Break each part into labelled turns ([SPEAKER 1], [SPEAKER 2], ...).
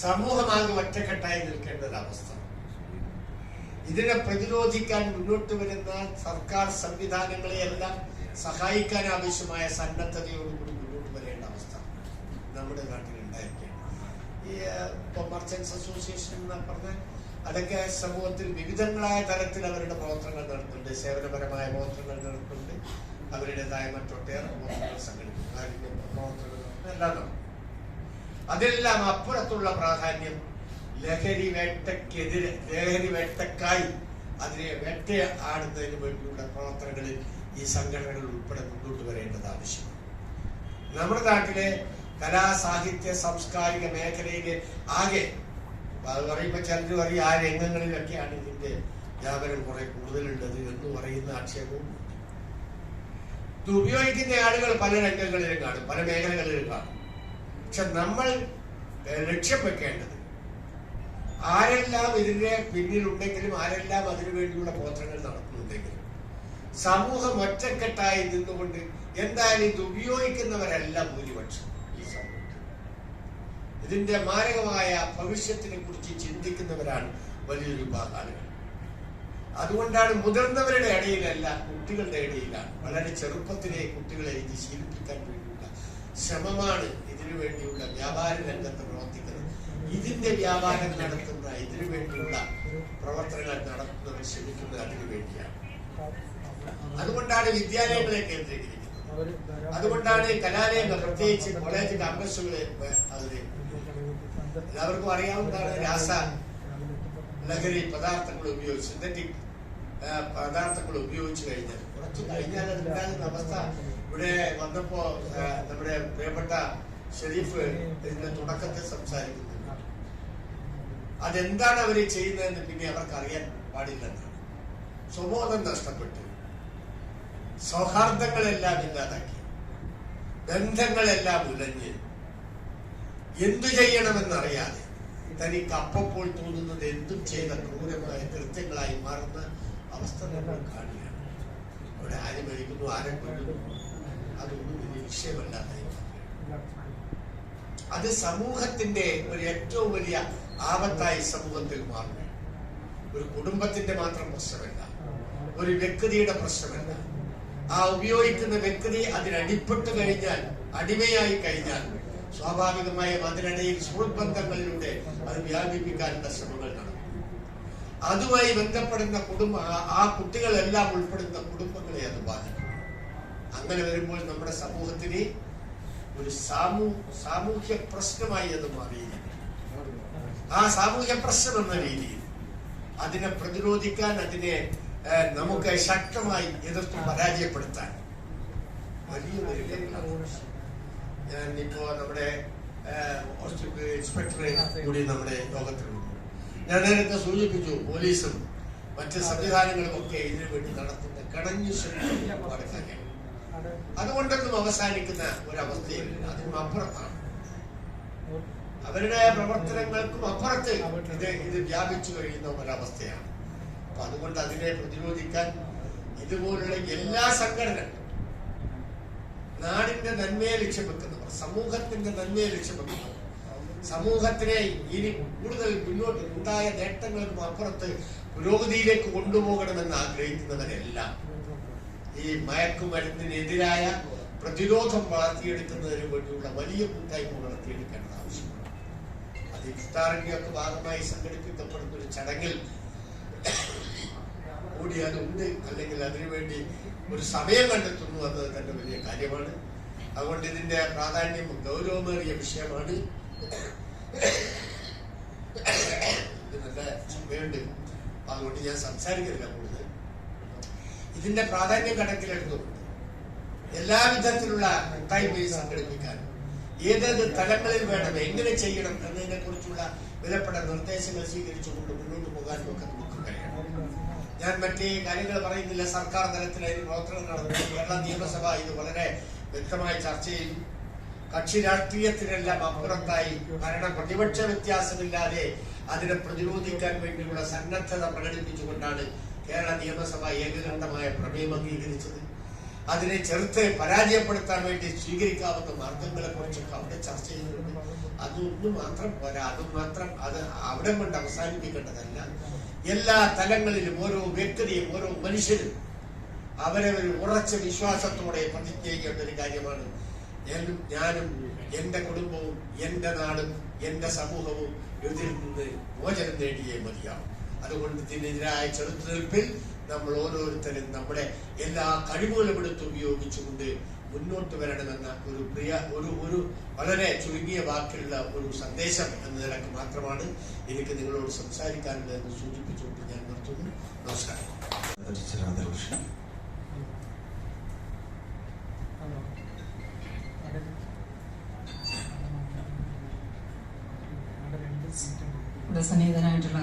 [SPEAKER 1] സമൂഹമാകെ ഒറ്റക്കെട്ടായി നിൽക്കേണ്ട ഒരവസ്ഥ. ഇതിനെ പ്രതിരോധിക്കാൻ മുന്നോട്ട് വരുന്ന സർക്കാർ സംവിധാനങ്ങളെയെല്ലാം സഹായിക്കാൻ ആവശ്യമായ സന്നദ്ധതയോടുകൂടി മുന്നോട്ട് വരേണ്ട അവസ്ഥ നമ്മുടെ നാട്ടിൽ ഉണ്ടായിരിക്കുകയാണ്. ഈ മർച്ചന്റ്സ് അസോസിയേഷൻ എന്ന് പറഞ്ഞാൽ അതൊക്കെ സമൂഹത്തിൽ വിവിധങ്ങളായ തരത്തിൽ അവരുടെ പ്രവർത്തനങ്ങൾ നടത്തുന്നുണ്ട്, സേവനപരമായ പ്രവർത്തനങ്ങൾ നടത്തുന്നുണ്ട്, അവരുടേതായ മറ്റൊട്ടേറെ പ്രവർത്തനങ്ങൾ സംഘടിപ്പിക്കുന്നു, പ്രവർത്തനങ്ങൾ എല്ലാം നടത്തും. അതെല്ലാം അപ്പുറത്തുള്ള പ്രാധാന്യം ലഹരി വേട്ടക്കായി അതിനെ വേട്ടയാടുന്നതിന് വേണ്ടിയുള്ള പ്രവർത്തനങ്ങളിൽ ഈ സംഘടനകൾ ഉൾപ്പെടെ മുന്നോട്ട് വരേണ്ടത് ആവശ്യമാണ്. നമ്മുടെ നാട്ടിലെ കലാ സാഹിത്യ സാംസ്കാരിക മേഖലയിലെ ആകെ അത് പറയുമ്പോൾ ചിലർ പറയും ആ രംഗങ്ങളിലൊക്കെയാണ് ഇതിന്റെ വ്യാപനം കുറെ കൂടുതലുള്ളത് എന്ന് പറയുന്ന ആക്ഷേപവും. ഇത് ഉപയോഗിക്കുന്ന ആളുകൾ പല രംഗങ്ങളിലും കാണും, പല മേഖലകളിലും കാണും. പക്ഷെ നമ്മൾ ലക്ഷ്യം വെക്കേണ്ടത് ആരെല്ലാം ഇതിന്റെ പിന്നിലുണ്ടെങ്കിലും ആരെല്ലാം അതിനു വേണ്ടിയുള്ള പ്രവർത്തനങ്ങൾ നടത്തുന്നുണ്ടെങ്കിലും സമൂഹം ഒറ്റക്കെട്ടായി നിന്നുകൊണ്ട് എന്തായാലും ഇത് ഉപയോഗിക്കുന്നവരല്ല ഭൂരിപക്ഷം ഈ സമൂഹത്തിൽ. ഇതിന്റെ മാരകമായ ഭവിഷ്യത്തിനെ കുറിച്ച് ചിന്തിക്കുന്നവരാണ് വലിയൊരു വിഭാഗം ആളുകൾ. അതുകൊണ്ടാണ് മുതിർന്നവരുടെ ഇടയിലല്ല, കുട്ടികളുടെ ഇടയിലാണ്. വളരെ ചെറുപ്പത്തിലെ കുട്ടികളെ ഇത് ശീലിപ്പിക്കാൻ വേണ്ടിയുള്ള ശ്രമമാണ് ഇതിനു വേണ്ടിയുള്ള വ്യാപാര രംഗത്ത് പ്രവർത്തിക്കുന്നത്. ഇതിന്റെ വ്യാപാരം നടത്തുന്ന, ഇതിനു വേണ്ടിയുള്ള പ്രവർത്തനങ്ങൾ നടത്തുന്നവർ ശ്രമിക്കുന്നത് അതിനു വേണ്ടിയാണ്. അതുകൊണ്ടാണ് വിദ്യാലയങ്ങളെ കേന്ദ്രീകരിക്കുന്നത്, അതുകൊണ്ടാണ് കലാലയങ്ങൾ, പ്രത്യേകിച്ച് കോളേജ് ക്യാമ്പസുകളെ എല്ലാവർക്കും അറിയാവുന്നതാണ്. രാസ ലഹരി പദാർത്ഥങ്ങൾ ഉപയോഗിച്ച്, സിന്തറ്റിക് പദാർത്ഥങ്ങൾ ഉപയോഗിച്ചു കഴിഞ്ഞാൽ കുറച്ച് കഴിഞ്ഞാൽ അതുണ്ടാകുന്ന അവസ്ഥ ഇവിടെ വന്നപ്പോ നമ്മുടെ പ്രിയപ്പെട്ട ഷെരീഫ് ഇതിന്റെ തുടക്കത്തിൽ സംസാരിക്കുന്നുണ്ട്. അതെന്താണ് അവര് ചെയ്യുന്നതെന്ന് പിന്നെ അവർക്ക് അറിയാൻ പാടില്ലെന്നാണ്. സ്വബോധം നഷ്ടപ്പെട്ടു, സൗഹാർദ്ദങ്ങളെല്ലാം ഇല്ലാതാക്കി, ബന്ധങ്ങളെല്ലാം ഉലഞ്ഞ് എന്തു ചെയ്യണമെന്നറിയാതെ തനിക്ക് അപ്പോൾ തോന്നുന്നത് എന്തും ചെയ്ത ക്രൂരമായ കൃത്യങ്ങളായി മാറുന്ന അവസ്ഥ നമ്മൾ കാണുകയാണ്. അവിടെ ആര് മരിക്കുന്നു, ആരെ കൊല്ലുന്നു, അതൊന്നും വലിയ വിഷയമല്ലാതായി. അത് സമൂഹത്തിന്റെ ഒരു ഏറ്റവും വലിയ ആപത്തായി സമൂഹത്തിൽ മാറുന്നു. ഒരു കുടുംബത്തിന്റെ മാത്രം പ്രശ്നമല്ല, ഒരു വ്യക്തിയുടെ പ്രശ്നമല്ല. ആ ഉപയോഗിക്കുന്ന വ്യക്തി അതിനടിപ്പെട്ടു കഴിഞ്ഞാൽ, അടിമയായി കഴിഞ്ഞാൽ സ്വാഭാവികമായും അതിനിടയിൽ സുഹൃത്ബന്ധങ്ങളിലൂടെ അത് വ്യാപിപ്പിക്കാനുള്ള ശ്രമങ്ങൾ നടക്കും. അതുമായി ബന്ധപ്പെടുന്ന ആ കുട്ടികളെല്ലാം ഉൾപ്പെടുന്ന കുടുംബങ്ങളെ അത് ബാധിക്കും. അങ്ങനെ വരുമ്പോൾ നമ്മുടെ സമൂഹത്തിന് ഒരു സാമൂഹ്യ പ്രശ്നമായി അത് മാറിയിരിക്കും. ആ സാമൂഹ്യ പ്രശ്നം എന്ന രീതിയിൽ അതിനെ പ്രതിരോധിക്കാൻ, അതിനെ നമുക്ക് ശക്തമായി എതിർത്ത് പരാജയപ്പെടുത്താൻ വലിയ ഞാൻ ഇപ്പോ നമ്മുടെ ഇൻസ്പെക്ടറെ കൂടി നമ്മുടെ യോഗത്തിലുണ്ട്. ഞാൻ നേരത്തെ സൂചിപ്പിച്ചു, പോലീസും മറ്റ് സംവിധാനങ്ങളും ഒക്കെ ഇതിനു വേണ്ടി നടത്തുന്ന കടഞ്ഞു ശ്രമിക്കുന്ന ഒരുപാട് കാര്യങ്ങൾ. അതുകൊണ്ടൊന്നും അവസാനിക്കുന്ന ഒരവസ്ഥയില്ല, അതിനും അപ്പുറത്താണ്. അവരുടെ പ്രവർത്തനങ്ങൾക്കും അപ്പുറത്ത് ഇത് വ്യാപിച്ചു കഴിയുന്ന ഒരവസ്ഥയാണ്. അപ്പൊ അതുകൊണ്ട് അതിനെ പ്രതിരോധിക്കാൻ ഇതുപോലുള്ള എല്ലാ സംഘടനകളും നാടിന്റെ നന്മയെ ലക്ഷ്യം വെക്കുന്നവർ, സമൂഹത്തിന്റെ നന്മയെ ലക്ഷ്യം വെക്കുന്നവർ, സമൂഹത്തിനെ ഇനി കൂടുതൽ മുന്നോട്ട് ഉണ്ടായ നേട്ടങ്ങൾക്കും അപ്പുറത്ത് പുരോഗതിയിലേക്ക് കൊണ്ടുപോകണമെന്ന് ആഗ്രഹിക്കുന്നവരെല്ലാം ഈ മയക്കുമരുന്നിനെതിരായ പ്രതിരോധം വളർത്തിയെടുക്കുന്നതിന് വേണ്ടിയുള്ള വലിയ കൂട്ടായ്മ വളർത്തിയെടുക്കേണ്ടത് ആവശ്യമാണ്. അത് ഇഫ്താറിന്റെയൊക്കെ ഭാഗമായി സംഘടിപ്പിക്കപ്പെടുന്ന ഒരു ചടങ്ങിൽ കൂടി അതുണ്ട്, അല്ലെങ്കിൽ അതിനുവേണ്ടി ഒരു സമയം കണ്ടെത്തുന്നു എന്നത് തന്നെ വലിയ കാര്യമാണ്. അതുകൊണ്ട് ഇതിന്റെ പ്രാധാന്യം ഗൗരവമേറിയ വിഷയമാണ്. ഇത് നല്ല സമയമുണ്ട്, അതുകൊണ്ട് ഞാൻ സംസാരിക്കുന്നില്ല കൂടുതൽ. ഇതിന്റെ പ്രാധാന്യം കണക്കിലെടുത്തുകൊണ്ട് എല്ലാ വിധത്തിലുള്ള കൂട്ടായ്മയും സംഘടിപ്പിക്കാനും ഏതേത് തലങ്ങളിൽ വേണം, എങ്ങനെ ചെയ്യണം എന്നതിനെ കുറിച്ചുള്ള വിലപ്പെട്ട നിർദ്ദേശങ്ങൾ സ്വീകരിച്ചുകൊണ്ട് മുന്നോട്ട് പോകാനും ഒക്കെ നമുക്ക് കഴിയണം. ഞാൻ മറ്റേ കാര്യങ്ങൾ പറയുന്നില്ല. സർക്കാർ തലത്തിൽ അതിന് പ്രവർത്തനം നടത്തുന്നു. കേരള നിയമസഭ ഇത് വളരെ വ്യക്തമായി ചർച്ച ചെയ്തു. കക്ഷി രാഷ്ട്രീയത്തിനെല്ലാം അപ്പുറത്തായി ഭരണ പ്രതിപക്ഷ വ്യത്യാസമില്ലാതെ അതിനെ പ്രതിരോധിക്കാൻ വേണ്ടിയുള്ള സന്നദ്ധത പ്രകടിപ്പിച്ചുകൊണ്ടാണ് കേരള നിയമസഭ ഏകകണ്ഠമായ പ്രമേയം അംഗീകരിച്ചത്. അതിനെ ചെറുത്ത് പരാജയപ്പെടുത്താൻ വേണ്ടി സ്വീകരിക്കാവുന്ന മാർഗങ്ങളെ കുറിച്ചൊക്കെ അവിടെ ചർച്ച ചെയ്യുന്നുണ്ട്. അതൊന്നും മാത്രം പോരാ. അത് അവിടെ കൊണ്ട് അവസാനിപ്പിക്കേണ്ടതല്ല. എല്ലാ തലങ്ങളിലും ഓരോ വ്യക്തിയും ഓരോ മനുഷ്യരും അവരവർ ഉറച്ച വിശ്വാസത്തോടെ പ്രതിജ്ഞ ചെയ്യേണ്ട ഒരു കാര്യമാണ്. ഞാനും എന്റെ കുടുംബവും എന്റെ നാടും എന്റെ സമൂഹവും ഇതിൽ നിന്ന് മോചനം നേടിയേ മതിയാവും. അതുകൊണ്ട് ഇതിനെതിരായ ചെറുത്തുനിൽപ്പിൽ നമ്മൾ ഓരോരുത്തരും നമ്മുടെ എല്ലാ കഴിവുകളും എടുത്ത് ഉപയോഗിച്ചുകൊണ്ട് മുന്നോട്ട് വരണമെന്ന ഒരു വളരെ ചുരുങ്ങിയ വാക്കിലുള്ള ഒരു സന്ദേശം എന്ന നിലക്ക് മാത്രമാണ് എനിക്ക് നിങ്ങളോട് സംസാരിക്കാനുള്ളതെന്ന് സൂചിപ്പിച്ചുകൊണ്ട് ഞാൻ നിർത്തുന്നു. നമസ്കാരം.
[SPEAKER 2] ഇവിടെ സന്നിഹിതനായിട്ടുള്ള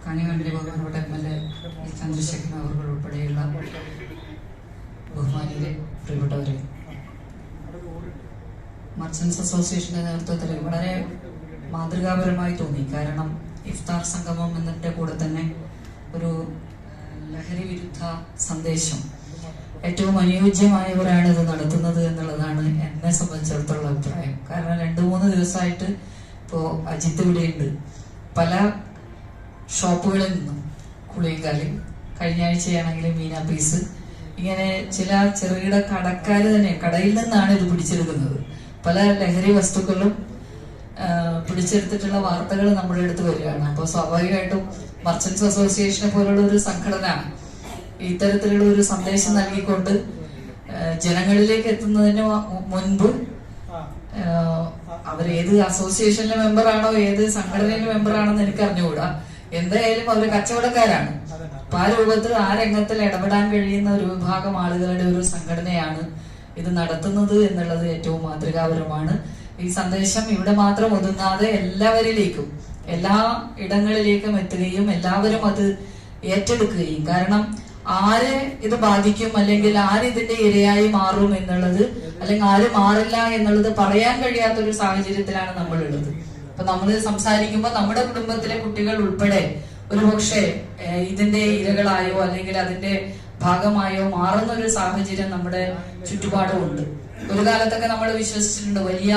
[SPEAKER 2] കാഞ്ഞങ്ങാടിലെ ബഹുമാനപ്പെട്ട MLA ചന്ദ്രശേഖരൻ അവർ ഉൾപ്പെടെയുള്ള ബഹുമാനിയിലെ പ്രിയപ്പെട്ടവരെ, മർച്ചന്റ്സ് അസോസിയേഷന്റെ നേതൃത്വത്തിൽ വളരെ മാതൃകാപരമായി തോന്നി. കാരണം ഇഫ്താർ സംഗമം എന്നതിന്റെ കൂടെ തന്നെ ഒരു ലഹരി വിരുദ്ധ സന്ദേശം ഏറ്റവും അനുയോജ്യമായവരാണ് ഇത് നടത്തുന്നത് എന്നുള്ളതാണ് എന്നെ സംബന്ധിച്ചിടത്തോളം അഭിപ്രായം. കാരണം 2-3 ദിവസമായിട്ട് ഇപ്പോൾ അജിത്ത് ഇവിടെയുണ്ട്. പല ഷോപ്പുകളിൽ നിന്നും കുളിയങ്കാലി, കഴിഞ്ഞ ആഴ്ചയാണെങ്കിൽ മീന പീസ്, ഇങ്ങനെ ചില ചെറുകിട കടക്കാർ തന്നെ കടയിൽ നിന്നാണ് ഇത് പിടിച്ചെടുക്കുന്നത്. പല ലഹരി വസ്തുക്കളും പിടിച്ചെടുത്തിട്ടുള്ള വാർത്തകൾ നമ്മുടെ അടുത്ത് വരികയാണ്. അപ്പോൾ സ്വാഭാവികമായിട്ടും മർച്ചന്റ്സ് അസോസിയേഷനെ പോലുള്ള ഒരു സംഘടന ഇത്തരത്തിലുള്ള ഒരു സന്ദേശം നൽകിക്കൊണ്ട് ജനങ്ങളിലേക്ക് എത്തുന്നതിന് മുൻപ് അവരേത് അസോസിയേഷനിലെ മെമ്പറാണോ ഏത് സംഘടനയിലെ മെമ്പറാണെന്ന് എനിക്ക് അറിഞ്ഞുകൂടാ. എന്തായാലും അവര് കച്ചവടക്കാരാണ്. അപ്പൊ ആ രൂപത്തിൽ ആ രംഗത്തിൽ ഇടപെടാൻ കഴിയുന്ന ഒരു വിഭാഗം ആളുകളുടെ ഒരു സംഘടനയാണ് ഇത് നടത്തുന്നത് എന്നുള്ളത് ഏറ്റവും മാതൃകാപരമാണ്. ഈ സന്ദേശം ഇവിടെ മാത്രം ഒതുങ്ങാതെ എല്ലാവരിലേക്കും എല്ലാ ഇടങ്ങളിലേക്കും എത്തുകയും എല്ലാവരും അത് ഏറ്റെടുക്കുകയും, കാരണം ആര് ഇത് ബാധിക്കും അല്ലെങ്കിൽ ആര് ഇതിന്റെ ഇരയായി മാറും എന്നുള്ളത്, അല്ലെങ്കിൽ ആര് മാറില്ല എന്നുള്ളത് പറയാൻ കഴിയാത്തൊരു സാഹചര്യത്തിലാണ് നമ്മളുള്ളത്. അപ്പൊ നമ്മൾ സംസാരിക്കുമ്പോൾ നമ്മുടെ കുടുംബത്തിലെ കുട്ടികൾ ഉൾപ്പെടെ ഒരുപക്ഷെ ഇതിന്റെ ഇരകളായോ അല്ലെങ്കിൽ അതിന്റെ ഭാഗമായോ മാറുന്ന ഒരു സാഹചര്യം നമ്മുടെ ചുറ്റുപാടുമുണ്ട്. ഒരു കാലത്തൊക്കെ നമ്മൾ വിശ്വസിച്ചിട്ടുണ്ട് വലിയ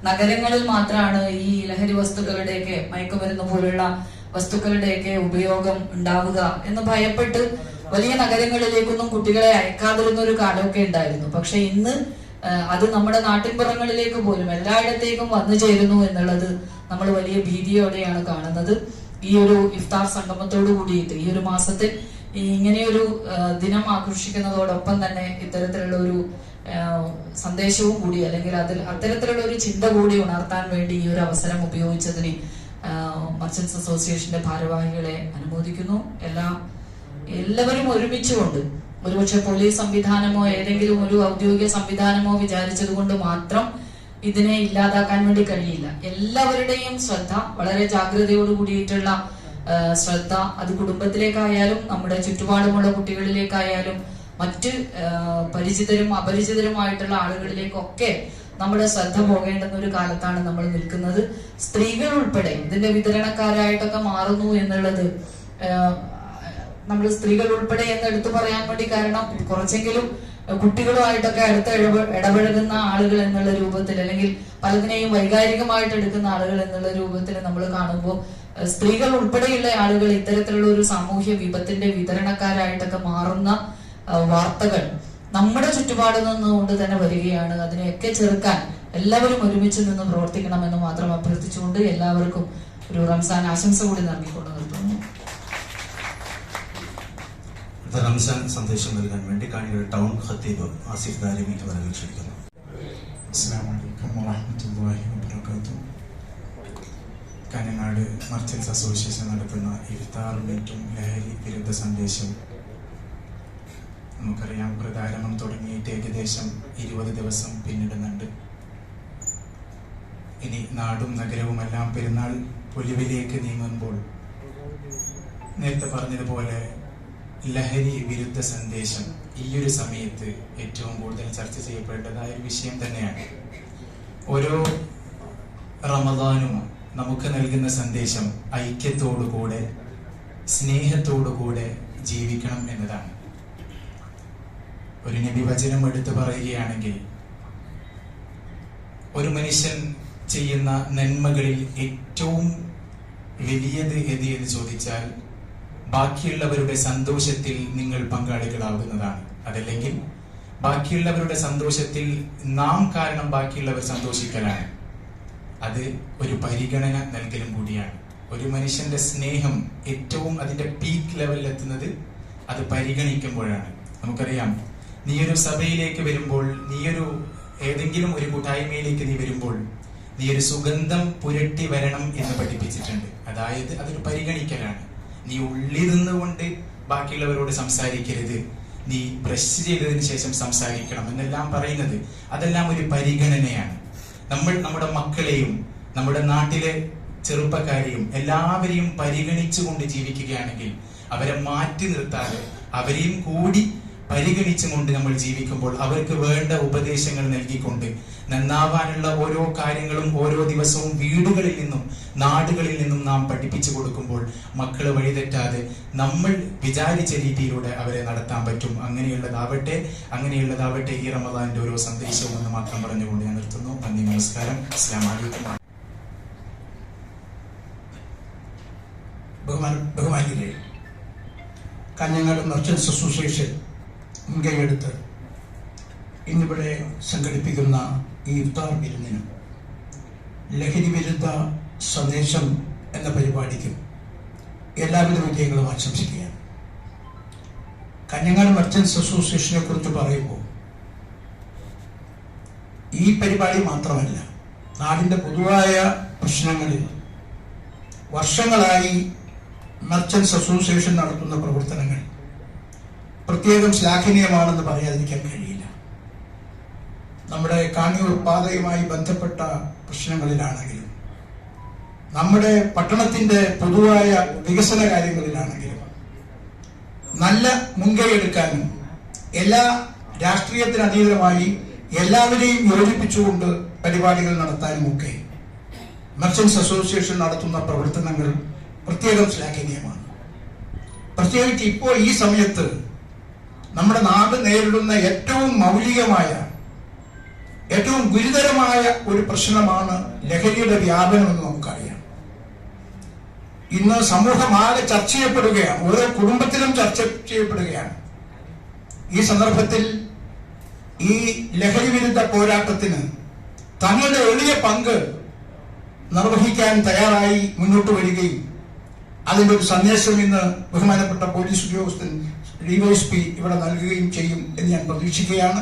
[SPEAKER 2] നഗരങ്ങളിൽ മാത്രമാണ് ഈ ലഹരി വസ്തുക്കളുടെയൊക്കെ മയക്കുമരുന്ന് പോലുള്ള വസ്തുക്കളുടെയൊക്കെ ഉപയോഗം ഉണ്ടാവുക എന്ന് ഭയപ്പെട്ട് വലിയ നഗരങ്ങളിലേക്കൊന്നും കുട്ടികളെ അയക്കാതിരുന്ന ഒരു കാലമൊക്കെ ഉണ്ടായിരുന്നു. പക്ഷെ ഇന്ന് അത് നമ്മുടെ നാട്ടിൻപുറങ്ങളിലേക്ക് പോലും എല്ലായിടത്തേക്കും വന്നു ചേരുന്നു എന്നുള്ളത് നമ്മൾ വലിയ ഭീതിയോടെയാണ് കാണുന്നത്. ഈ ഒരു ഇഫ്താർ സംഗമത്തോടു കൂടിയിട്ട് ഈ ഒരു മാസത്തിൽ ഇങ്ങനെയൊരു ദിനം ആഘോഷിക്കുന്നതോടൊപ്പം തന്നെ ഇത്തരത്തിലുള്ള ഒരു സന്ദേശവും കൂടി അല്ലെങ്കിൽ അത്തരത്തിലുള്ള ഒരു ചിന്ത കൂടി ഉണർത്താൻ വേണ്ടി ഈ ഒരു അവസരം ഉപയോഗിച്ചതിന് മർച്ചന്റ്സ് അസോസിയേഷന്റെ ഭാരവാഹികളെ അനുമോദിക്കുന്നു. എല്ലാവരും ഒരുമിച്ചുകൊണ്ട്, ഒരുപക്ഷെ പോലീസ് സംവിധാനമോ ഏതെങ്കിലും ഒരു ഔദ്യോഗിക സംവിധാനമോ വിചാരിച്ചത് കൊണ്ട് മാത്രം ഇതിനെ ഇല്ലാതാക്കാൻ വേണ്ടി കഴിയില്ല. എല്ലാവരുടെയും ശ്രദ്ധ, വളരെ ജാഗ്രതയോട് കൂടിയിട്ടുള്ള ശ്രദ്ധ, അത് കുടുംബത്തിലേക്കായാലും നമ്മുടെ ചുറ്റുപാടുമുള്ള കുട്ടികളിലേക്കായാലും മറ്റ് പരിചിതരും അപരിചിതരുമായിട്ടുള്ള ആളുകളിലേക്കൊക്കെ നമ്മുടെ ശ്രദ്ധ പോകേണ്ടുന്ന ഒരു കാലത്താണ് നമ്മൾ നിൽക്കുന്നത്. സ്ത്രീകൾ ഉൾപ്പെടെ ഇതിന്റെ വിതരണക്കാരായിട്ടൊക്കെ മാറുന്നു എന്നുള്ളത് നമ്മൾ സ്ത്രീകൾ ഉൾപ്പെടെ എന്ന് എടുത്തു പറയാൻ വേണ്ടി കാരണം കുറച്ചെങ്കിലും കുട്ടികളുമായിട്ടൊക്കെ അടുത്ത് ഇടപഴകുന്ന ആളുകൾ എന്നുള്ള രൂപത്തിൽ അല്ലെങ്കിൽ പലതിനെയും വൈകാരികമായിട്ട് എടുക്കുന്ന ആളുകൾ എന്നുള്ള രൂപത്തിൽ നമ്മൾ കാണുമ്പോൾ സ്ത്രീകൾ ഉൾപ്പെടെയുള്ള ആളുകൾ ഇത്തരത്തിലുള്ള ഒരു സാമൂഹ്യ വിപത്തിന്റെ വിതരണക്കാരായിട്ടൊക്കെ മാറുന്ന വാർത്തകൾ നമ്മുടെ ചുറ്റുപാട് നിന്നുകൊണ്ട് തന്നെ വരികയാണ്. അതിനെയൊക്കെ ചെറുക്കാൻ എല്ലാവരും ഒരുമിച്ച് നിന്ന് പ്രവർത്തിക്കണമെന്ന് മാത്രം അഭ്യർത്ഥിച്ചുകൊണ്ട് എല്ലാവർക്കും ഒരു റംസാൻ ആശംസ കൂടി നൽകിക്കൊണ്ട് നിർത്തുന്നു.
[SPEAKER 3] റംസാൻ സന്ദേശം നൽകാൻ വേണ്ടി കാണികളുടെ ടൗൺ ഖത്തീബ് ആസിഫ് ദാരിമി അവരെ ക്ഷണിക്കുന്നു.
[SPEAKER 4] അസ്സലാമു അലൈക്കും വറഹ്മത്തുള്ളാഹി വബറകാതുഹു. കാഞ്ഞങ്ങാട് മർച്ചന്റ്സ് അസോസിയേഷൻ നടത്തുന്ന ഇഫ്താർ മീറ്റും ലഹരി വിരുദ്ധ സന്ദേശം നമുക്കറിയാം. പ്രചാരണം തുടങ്ങിയിട്ട് ഏകദേശം 20 ദിവസം പിന്നിടുന്നുണ്ട്. ഇനി നാടും നഗരവുമെല്ലാം പെരുന്നാൾ പൊലിവിലേക്ക് നീങ്ങുമ്പോൾ നേരത്തെ പറഞ്ഞതുപോലെ ലഹരി വിരുദ്ധ സന്ദേശം ഈ ഒരു സമയത്ത് ഏറ്റവും കൂടുതൽ ചർച്ച ചെയ്യപ്പെടേണ്ടതായ ഒരു വിഷയം തന്നെയാണ്. ഓരോ റമദാനും നമുക്ക് നൽകുന്ന സന്ദേശം ഐക്യത്തോടുകൂടെ സ്നേഹത്തോടുകൂടെ ജീവിക്കണം എന്നതാണ്. ഒരു നബി വചനം എടുത്തു പറയുകയാണെങ്കിൽ, ഒരു മനുഷ്യൻ ചെയ്യുന്ന നന്മകളിൽ ഏറ്റവും വലിയത് ഏത് എന്ന് ചോദിച്ചാൽ ബാക്കിയുള്ളവരുടെ സന്തോഷത്തിൽ നിങ്ങൾ പങ്കാളികളാവുന്നതാണ്. അതല്ലെങ്കിൽ ബാക്കിയുള്ളവരുടെ സന്തോഷത്തിൽ നാം കാരണം ബാക്കിയുള്ളവർ സന്തോഷിക്കലാണ്. അത് ഒരു പരിഗണന നൽകലും കൂടിയാണ്. ഒരു മനുഷ്യന്റെ സ്നേഹം ഏറ്റവും അതിന്റെ പീക്ക് ലെവലിൽ എത്തുന്നത് അത് പരിഗണിക്കുമ്പോഴാണ്. നമുക്കറിയാം, നീയൊരു സഭയിലേക്ക് വരുമ്പോൾ, നീയൊരു ഏതെങ്കിലും ഒരു കൂട്ടായ്മയിലേക്ക് നീ വരുമ്പോൾ നീ ഒരു സുഗന്ധം പുരട്ടി വരണം എന്ന് പഠിപ്പിച്ചിട്ടുണ്ട്. അതായത് അതൊരു പരിഗണിക്കലാണ്. നീ ഉള്ളിൽ നിന്നുകൊണ്ട് ബാക്കിയുള്ളവരോട് സംസാരിക്കരുത്, നീ ബ്രഷ് ചെയ്തതിന് ശേഷം സംസാരിക്കണം എന്നെല്ലാം പറയുന്നത് അതെല്ലാം ഒരു പരിഗണനയാണ്. നമ്മൾ നമ്മുടെ മക്കളെയും നമ്മുടെ നാട്ടിലെ ചെറുപ്പക്കാരെയും എല്ലാവരെയും പരിഗണിച്ചുകൊണ്ട് ജീവിക്കുകയാണെങ്കിൽ, അവരെ മാറ്റി നിർത്താതെ അവരെയും കൂടി പരിഗണിച്ചുകൊണ്ട് നമ്മൾ ജീവിക്കുമ്പോൾ, അവർക്ക് വേണ്ട ഉപദേശങ്ങൾ നൽകിക്കൊണ്ട് നന്നാവാനുള്ള ഓരോ കാര്യങ്ങളും ഓരോ ദിവസവും വീടുകളിൽ നിന്നും നാടുകളിൽ നിന്നും നാം പഠിപ്പിച്ചു കൊടുക്കുമ്പോൾ മക്കള് വഴിതെറ്റാതെ നമ്മൾ വിചാരിച്ച രീതിയിലൂടെ അവരെ നടത്താൻ പറ്റും. അങ്ങനെയുള്ളതാവട്ടെ ഈ റമദാന്റെ ഓരോ സന്ദേശവും എന്ന് മാത്രം പറഞ്ഞുകൊണ്ട് ഞാൻ നിർത്തുന്നു. നന്ദി, നമസ്കാരം. അസ്സലാമു അലൈക്കും.
[SPEAKER 5] ബഹുമാനികളെ, കാഞ്ഞങ്ങാട് മർച്ചന്റ്സ് അസോസിയേഷൻ മുൻകൈയെടുത്ത് ഇന്നിവിടെ സംഘടിപ്പിക്കുന്ന ഈ ഇഫ്താർ വിരുന്നിനും ലഹരി വിരുദ്ധ സന്ദേശം എന്ന പരിപാടിക്കും എല്ലാവിധ വിജയങ്ങളും ആശംസിക്കുകയാണ്. കാഞ്ഞങ്ങാട് മർച്ചന്റ്സ് അസോസിയേഷനെ കുറിച്ച് പറയുമ്പോൾ ഈ പരിപാടി മാത്രമല്ല, നാടിൻ്റെ പൊതുവായ പ്രശ്നങ്ങളിൽ വർഷങ്ങളായി മർച്ചന്റ്സ് അസോസിയേഷൻ നടത്തുന്ന പ്രവർത്തനങ്ങൾ പ്രത്യേകം ശ്ലാഘനീയമാണെന്ന് പറയാതിരിക്കാൻ കഴിയില്ല. നമ്മുടെ കാണിയൂർ പാതയുമായി ബന്ധപ്പെട്ട പ്രശ്നങ്ങളിലാണെങ്കിലും, നമ്മുടെ പട്ടണത്തിന്റെ പൊതുവായ വികസന കാര്യങ്ങളിലാണെങ്കിലും നല്ല മുൻകൈയെടുക്കാനും എല്ലാ രാഷ്ട്രീയത്തിനതീതമായി എല്ലാവരെയും യോജിപ്പിച്ചുകൊണ്ട് പരിപാടികൾ നടത്താനും ഒക്കെ മർച്ചന്റ്സ് അസോസിയേഷൻ നടത്തുന്ന പ്രവർത്തനങ്ങൾ പ്രത്യേകം ശ്ലാഘനീയമാണ്. പ്രത്യേകിച്ച് ഇപ്പോൾ ഈ സമയത്ത് നമ്മുടെ നാട് നേരിടുന്ന ഏറ്റവും മൗലികമായ, ഏറ്റവും ഗുരുതരമായ ഒരു പ്രശ്നമാണ് ലഹരിയുടെ വ്യാപനം എന്ന് നമുക്കറിയാം. ഇന്ന് സമൂഹമാകെ ചർച്ച ചെയ്യപ്പെടുകയാണ്, ഓരോ കുടുംബത്തിലും ചർച്ച ചെയ്യപ്പെടുകയാണ്. ഈ സന്ദർഭത്തിൽ ഈ ലഹരി വിരുദ്ധ പോരാട്ടത്തിന് തങ്ങളുടെ എളിയ പങ്ക് നിർവഹിക്കാൻ തയ്യാറായി മുന്നോട്ട് വരികയും അതിന്റെ ഒരു സന്ദേശം ഇന്ന് ബഹുമാനപ്പെട്ട പോലീസ് ഉദ്യോഗസ്ഥൻ ഡിവൈഎസ്പി ഇവിടെ നൽകുകയും ചെയ്യും എന്ന് ഞാൻ പ്രതീക്ഷിക്കുകയാണ്.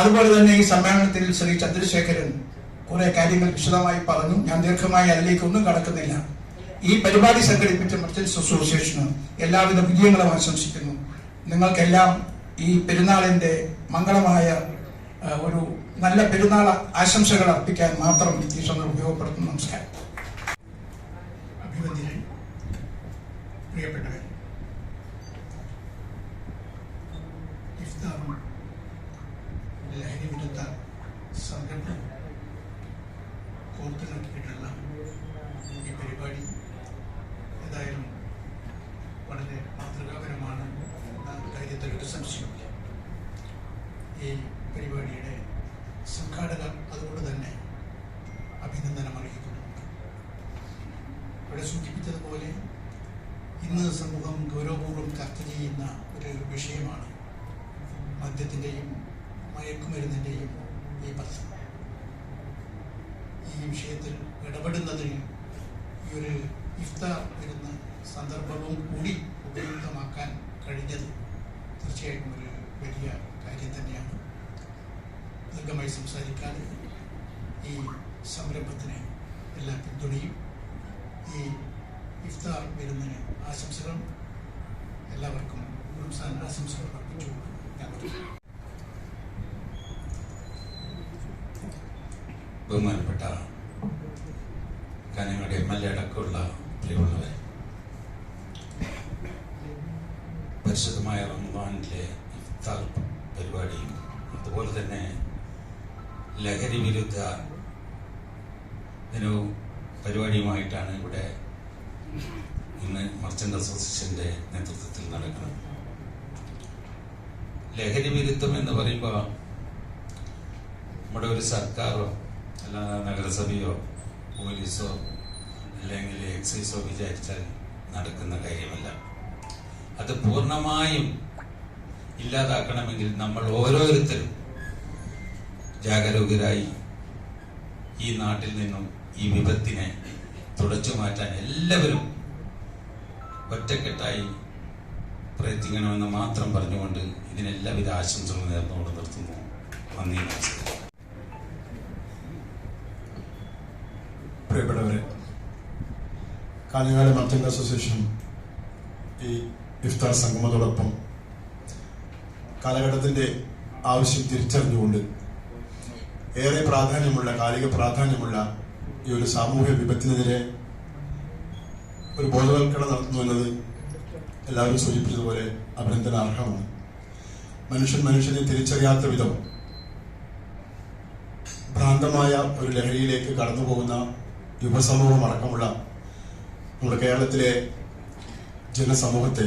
[SPEAKER 5] അതുപോലെ തന്നെ ഈ സമ്മേളനത്തിൽ ശ്രീ ചന്ദ്രശേഖരൻ കുറെ കാര്യങ്ങൾ വിശദമായി പറഞ്ഞു. ഞാൻ ദീർഘമായി അതിലേക്കൊന്നും കടക്കുന്നില്ല. ഈ പരിപാടി സംഘടിപ്പിച്ച മർച്ചന്റ്സ് അസോസിയേഷന് എല്ലാവിധ വിജയങ്ങളും ആശംസിക്കുന്നു. നിങ്ങൾക്കെല്ലാം ഈ പെരുന്നാളിന്റെ മംഗളമായ ഒരു നല്ല പെരുന്നാൾ ആശംസകൾ അർപ്പിക്കാൻ മാത്രം ഈ സന്ദർഭം ഉപയോഗപ്പെടുത്തുന്നു. നമസ്കാരം.
[SPEAKER 6] അഭിവന്ദനൻ, പ്രിയപ്പെട്ടവർ, ഇഫ്താറും ലഹരി വിരുദ്ധ സംഘടന കോർത്തിണക്കിയിട്ടുള്ള ഈ പരിപാടി ഏതായാലും വളരെ മാതൃകാപരമാണ് എന്ന കാര്യത്തിൽ ഒരു സംശയമില്ല. ഈ പരിപാടിയുടെ സംഘാടകർ അതുകൊണ്ട് തന്നെ അഭിനന്ദനം അറിയിക്കുന്നുണ്ട്. ഇവിടെ സൂചിപ്പിച്ചതുപോലെ ഇന്ന് സമൂഹം ഗൗരവപൂർവ്വം ചർച്ച ചെയ്യുന്ന ഒരു വിഷയമാണ് മദ്യത്തിൻ്റെയും മയക്കുമരുന്നിൻ്റെയും ഈ പ്രശ്നം. ഈ വിഷയത്തിൽ ഇടപെടുന്നതിന് ഈ ഒരു ഇഫ്താർ വരുന്ന സന്ദർഭവും കൂടി ഉപയുക്തമാക്കാൻ കഴിഞ്ഞത് തീർച്ചയായിട്ടും ഒരു വലിയ കാര്യം തന്നെയാണ്. ദീർഘമായി സംസാരിക്കാതെ ഈ സംരംഭത്തിന് എല്ലാ പിന്തുണയും, ഈ ഇഫ്താർ വരുന്നതിന് ആശംസകളും, എല്ലാവർക്കും റംസാൻ ആശംസകൾ അർപ്പിച്ചു.
[SPEAKER 7] ബഹുമാനപ്പെട്ട കാഞ്ഞങ്ങാട് MLA അടക്കമുള്ള പ്രിയമുള്ളവരെ, പരിശുദ്ധമായ റമദാനിലെ ഇഫ്താർ പരിപാടിയും അതുപോലെ തന്നെ ലഹരി വിരുദ്ധ ദിനവും പരിപാടിയുമായിട്ടാണ് ഇവിടെ ഇന്ന് മർച്ചന്റ് അസോസിയേഷന്റെ നേതൃത്വത്തിൽ നടക്കുന്നത്. ലഹരി വിരുദ്ധം എന്ന് പറയുമ്പോൾ നമ്മുടെ ഒരു സർക്കാരോ അല്ലാതെ നഗരസഭയോ പോലീസോ അല്ലെങ്കിൽ എക്സൈസോ വിചാരിച്ചാൽ നടക്കുന്ന കാര്യമല്ല. അത് പൂർണ്ണമായും ഇല്ലാതാക്കണമെങ്കിൽ നമ്മൾ ഓരോരുത്തരും ജാഗരൂകരായി ഈ നാട്ടിൽ നിന്നും ഈ വിപത്തിനെ തുടച്ചു മാറ്റാൻ എല്ലാവരും ഒറ്റക്കെട്ടായി പ്രയത്നിക്കണമെന്ന് മാത്രം പറഞ്ഞുകൊണ്ട് ഇതിനെല്ലാവിധ ആശംസകളും നേർന്നുകൊണ്ട് നിർത്തുന്നു. നന്ദി, നമസ്കാരം.
[SPEAKER 8] പ്രിയപ്പെട്ടവരെ, കാഞ്ഞങ്ങാട് മർച്ചന്റ് അസോസിയേഷൻ ഈ ഇഫ്താർ സംഗമത്തോടൊപ്പം കാലഘട്ടത്തിന്റെ ആവശ്യം തിരിച്ചറിഞ്ഞുകൊണ്ട് ഏറെ പ്രാധാന്യമുള്ള, കാലിക പ്രാധാന്യമുള്ള ഈ ഒരു സാമൂഹ്യ വിപത്തിനെതിരെ ഒരു ബോധവൽക്കരണം നടത്തുന്നു എന്നത് എല്ലാവരും സൂചിപ്പിച്ചതുപോലെ അഭിനന്ദനാർഹമാണ്. മനുഷ്യനെ തിരിച്ചറിയാത്ത വിധം ഭ്രാന്തമായ ഒരു ലഹരിയിലേക്ക് കടന്നു പോകുന്ന യുവസമൂഹം അടക്കമുള്ള നമ്മുടെ കേരളത്തിലെ ജനസമൂഹത്തെ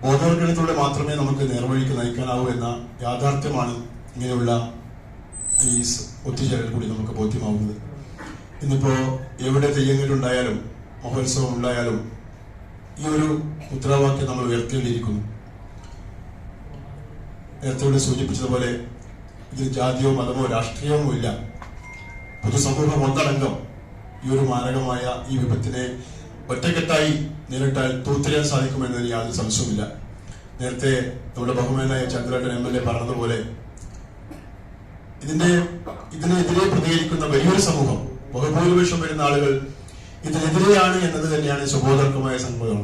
[SPEAKER 8] ബോധവൽക്കരണത്തിലൂടെ മാത്രമേ നമുക്ക് നേർവഴിക്ക് നയിക്കാനാവൂ എന്ന യാഥാർത്ഥ്യമാണ് ഇങ്ങനെയുള്ള ഈ ഒത്തുചേരൽ കൂടി നമുക്ക് ബോധ്യമാവുന്നത്. ഇന്നിപ്പോ എവിടെ തെയ്യങ്ങളുണ്ടായാലും മഹോത്സവം ഉണ്ടായാലും ഈ ഒരു മുദ്രാവാക്യം നമ്മൾ ഉയർത്തേണ്ടിയിരിക്കുന്നു. നേരത്തെ ഇവിടെ സൂചിപ്പിച്ചതുപോലെ ഇതിൽ ജാതിയോ മതമോ രാഷ്ട്രീയമോ ഇല്ല. പൊതുസമൂഹം ഒന്നടങ്കം ഈ ഒരു മാരകമായ ഈ വിപത്തിനെ ഒറ്റക്കെട്ടായി നേരിട്ടാൽ തൂത്തെറിയാൻ സാധിക്കുമെന്നതിന് യാതൊരു സംശയവുമില്ല. നേരത്തെ നമ്മുടെ ബഹുമാനായ ചന്ദ്രേട്ടൻ MLA പറഞ്ഞതുപോലെ ഇതിനെതിരെ പ്രതികരിക്കുന്ന വലിയൊരു സമൂഹം, ബഹുഭൂരിപക്ഷം വരുന്ന ആളുകൾ ഇതിനെതിരെയാണ് എന്നത് തന്നെയാണ് സുബോധർക്കമായ സംഭവം.